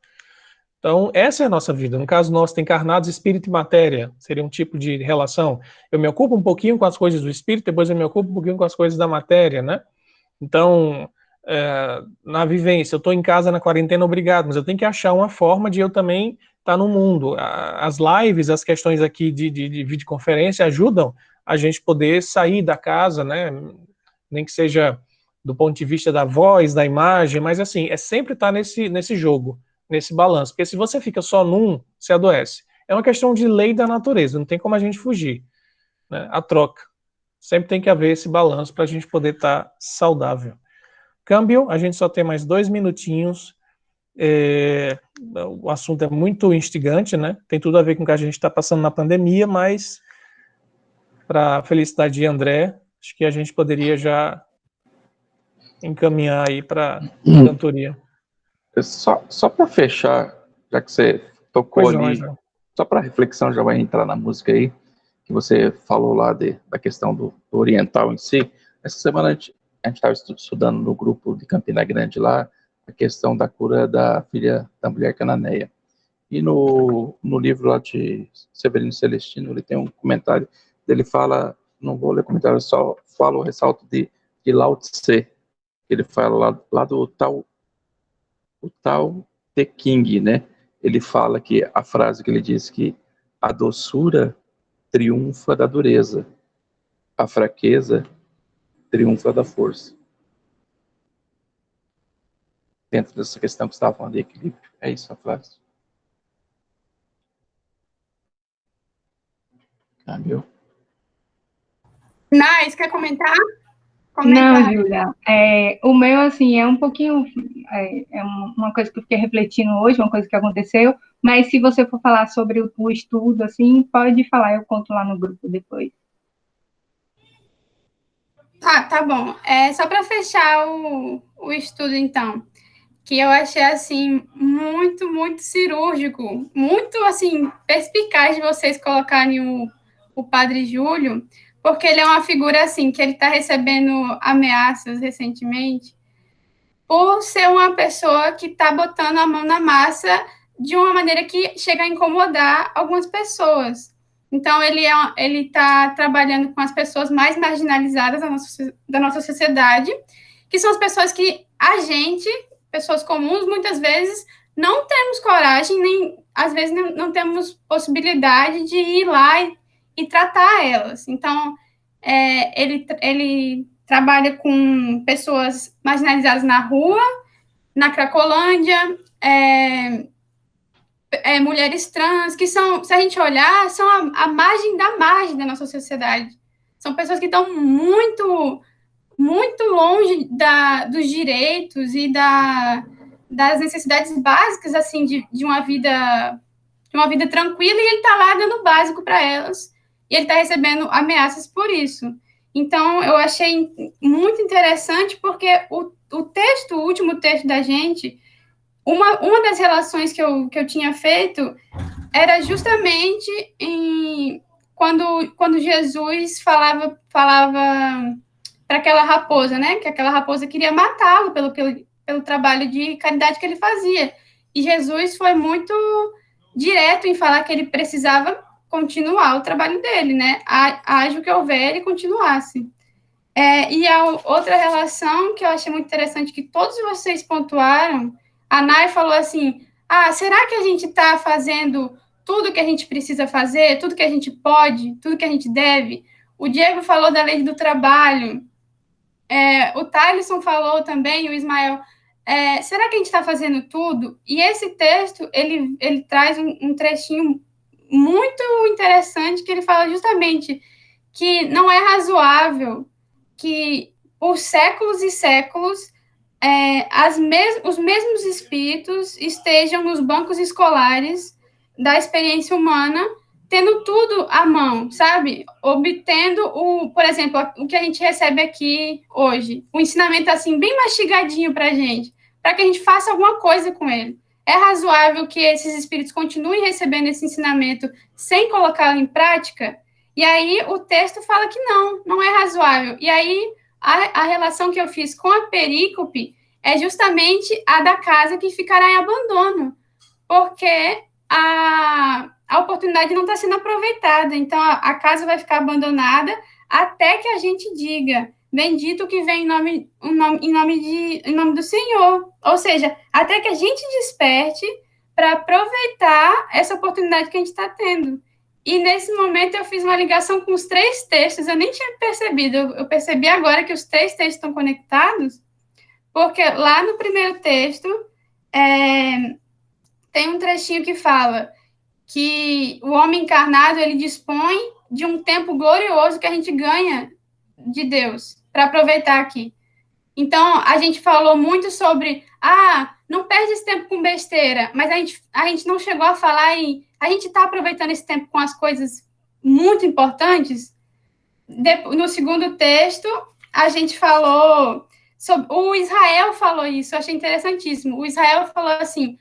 Então, essa é a nossa vida. No caso nosso, tem encarnados, espírito e matéria. Seria um tipo de relação. Eu me ocupo um pouquinho com as coisas do espírito, depois eu me ocupo um pouquinho com as coisas da matéria, né? Então, na vivência, eu estou em casa na quarentena, obrigado, mas eu tenho que achar uma forma de eu também estar no mundo. As lives, as questões aqui de videoconferência ajudam a gente poder sair da casa, né? Nem que seja do ponto de vista da voz, da imagem, mas assim, é sempre estar nesse jogo, nesse balanço, porque se você fica só num, você adoece. É uma questão de lei da natureza, não tem como a gente fugir, né? A troca. Sempre tem que haver esse balanço para a gente poder estar saudável. Câmbio, a gente só tem mais 2 minutinhos. O assunto é muito instigante, né? Tem tudo a ver com o que a gente está passando na pandemia, mas para a felicidade de André, acho que a gente poderia já encaminhar aí para a cantoria. Só para fechar, já que você tocou Pois ali, não. só para reflexão, já vai entrar na música aí, que você falou lá da questão do oriental em si. Essa semana a gente estava estudando no grupo de Campina Grande lá, a questão da cura da filha da mulher cananeia. E no livro lá de Severino Celestino, ele tem um comentário, ele fala, não vou ler o comentário, só falo o ressalto de Lao Tse, ele fala lá do Tao Te King, né? Ele fala que a frase que ele diz que a doçura triunfa da dureza, a fraqueza triunfa da força. Dentro dessa questão que você estava falando de equilíbrio, é isso a frase. Meu. Nais, quer comentar? Não, Júlia, o meu, assim, é um pouquinho, uma coisa que eu fiquei refletindo hoje, uma coisa que aconteceu, mas se você for falar sobre o estudo, assim, pode falar, eu conto lá no grupo depois. Tá bom. Só para fechar o estudo, então, que eu achei, assim, muito, muito cirúrgico, muito, assim, perspicaz de vocês colocarem o Padre Júlio, porque ele é uma figura, assim, que ele está recebendo ameaças recentemente, por ser uma pessoa que está botando a mão na massa de uma maneira que chega a incomodar algumas pessoas. Então, ele está trabalhando com as pessoas mais marginalizadas da nossa sociedade, que são as pessoas que a gente, pessoas comuns, muitas vezes não temos coragem, nem às vezes não temos possibilidade de ir lá e tratar elas. Então, ele trabalha com pessoas marginalizadas na rua, na Cracolândia, mulheres trans, que são, se a gente olhar, são a margem da nossa sociedade. São pessoas que estão muito, muito longe dos direitos e das necessidades básicas, assim, de uma vida tranquila, e ele está lá dando o básico para elas, e ele está recebendo ameaças por isso. Então, eu achei muito interessante, porque o último texto da gente, uma das relações que eu tinha feito era justamente quando Jesus falava para aquela raposa, né? Que aquela raposa queria matá-lo pelo trabalho de caridade que ele fazia. E Jesus foi muito direto em falar que ele precisava continuar o trabalho dele, né? Haja o que houver, ele continuasse. E a outra relação que eu achei muito interessante, que todos vocês pontuaram, a Nay falou assim, será que a gente está fazendo tudo que a gente precisa fazer, tudo que a gente pode, tudo que a gente deve? O Diego falou da lei do trabalho, o Thaleson falou também, o Ismael, será que a gente está fazendo tudo? E esse texto, ele traz um trechinho muito interessante, que ele fala justamente que não é razoável que por séculos e séculos, os mesmos espíritos estejam nos bancos escolares da experiência humana, tendo tudo à mão, sabe? Obtendo, por exemplo, o que a gente recebe aqui hoje, o ensinamento assim, bem mastigadinho para a gente, para que a gente faça alguma coisa com ele. É razoável que esses espíritos continuem recebendo esse ensinamento sem colocá-lo em prática? E aí o texto fala que não é razoável. E aí a relação que eu fiz com a perícope é justamente a da casa que ficará em abandono, porque a oportunidade não está sendo aproveitada. Então, a casa vai ficar abandonada até que a gente diga, bendito que vem em nome do Senhor. Ou seja, até que a gente desperte para aproveitar essa oportunidade que a gente está tendo. E, nesse momento, eu fiz uma ligação com os 3 textos, eu nem tinha percebido, eu percebi agora que os 3 textos estão conectados, porque lá no primeiro texto tem um trechinho que fala que o homem encarnado, ele dispõe de um tempo glorioso que a gente ganha de Deus, para aproveitar aqui. Então, a gente falou muito sobre, não perde esse tempo com besteira, mas a gente não chegou a falar a gente está aproveitando esse tempo com as coisas muito importantes. No segundo texto, a gente falou sobre, o Israel falou isso, eu achei interessantíssimo. O Israel falou assim,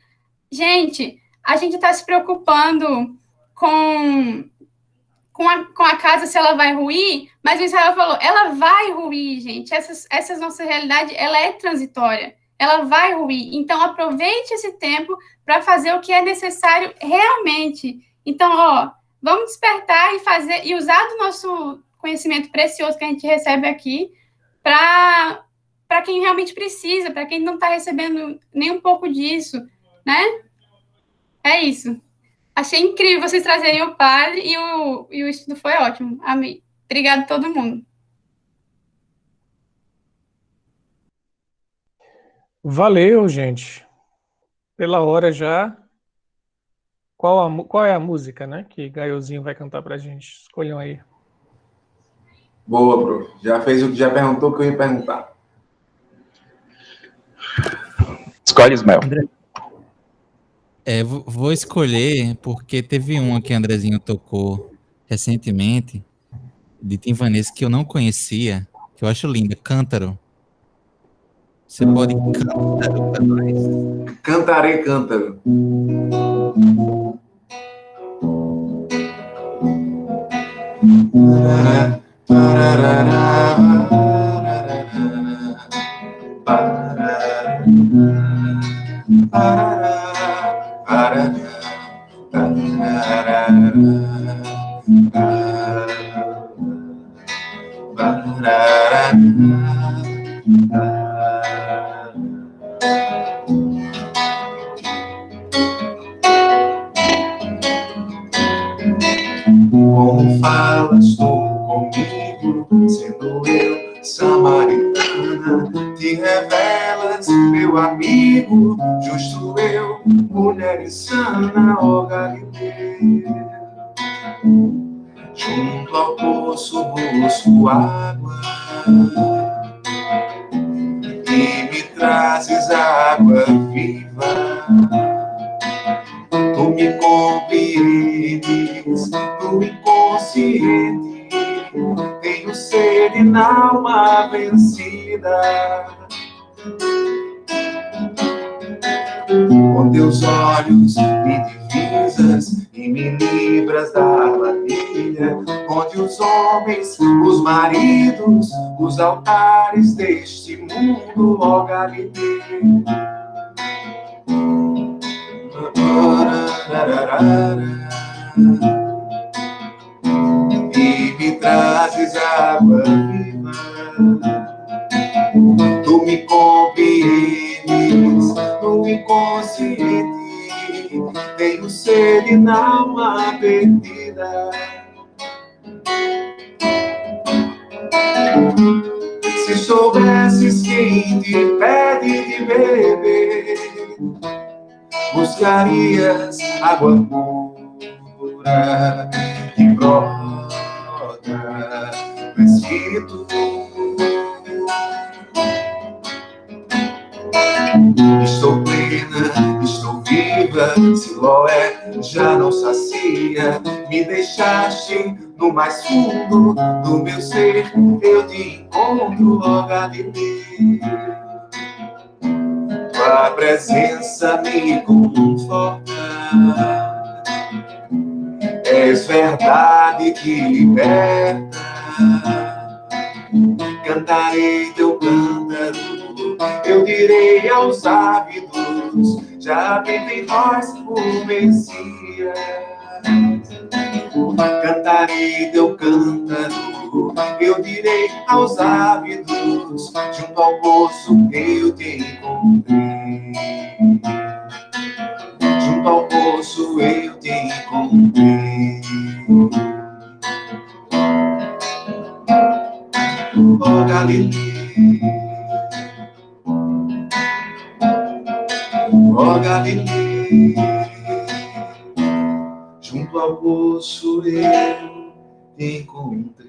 gente, a gente está se preocupando com a casa, se ela vai ruir, mas o Israel falou, ela vai ruir, gente. Essa nossa realidade, ela é transitória. Ela vai ruir. Então, aproveite esse tempo para fazer o que é necessário realmente. Então, vamos despertar e fazer, e usar do nosso conhecimento precioso que a gente recebe aqui para quem realmente precisa, para quem não está recebendo nem um pouco disso, né? É isso. Achei incrível vocês trazerem o padre e o estudo foi ótimo. Amei. Obrigada a todo mundo. Valeu, gente. Pela hora já. Qual é a música, né? Que Gaiozinho vai cantar pra gente? Escolham aí. Boa, bro. Já perguntou o que eu ia perguntar. Escolhe, Ismael. Vou escolher, porque teve uma que Andrezinho tocou recentemente, de Tim Vanessa, que eu não conhecia, que eu acho linda, Cântaro. Você pode cantar pra nós? Cantarei Cântaro. Como falas tu comigo, sendo eu samaritana, te revelas, meu amigo, justo eu, mulher insana, ó Galileia. Junto ao poço busco água, e me trazes água viva. Tu me compreendes no inconsciente, tenho sede na alma vencida. Com teus olhos me divisas e me livras da armadilha, onde os homens, os maridos, os altares deste mundo, ó Galileia. E me trazes água viva. Tu me compreendes no inconsciente, tenho sede na alma perdida. Se soubesses quem te pede de beber, buscarias água pura que brota no Espírito. Estou plena, estou viva, Siloé já não sacia. Me deixaste no mais fundo do meu ser, eu te encontro, ó Galileu. Tua presença me conforta, és verdade que liberta. Cantarei teu cântaro, eu direi aos ávidos, já vem nós o Messias. Cantarei teu cântaro, eu direi aos ávidos, junto ao poço eu te encontrei. Junto ao poço eu te encontrei. Ó Galileu, ó Galileu, junto ao poço eu te encontrei.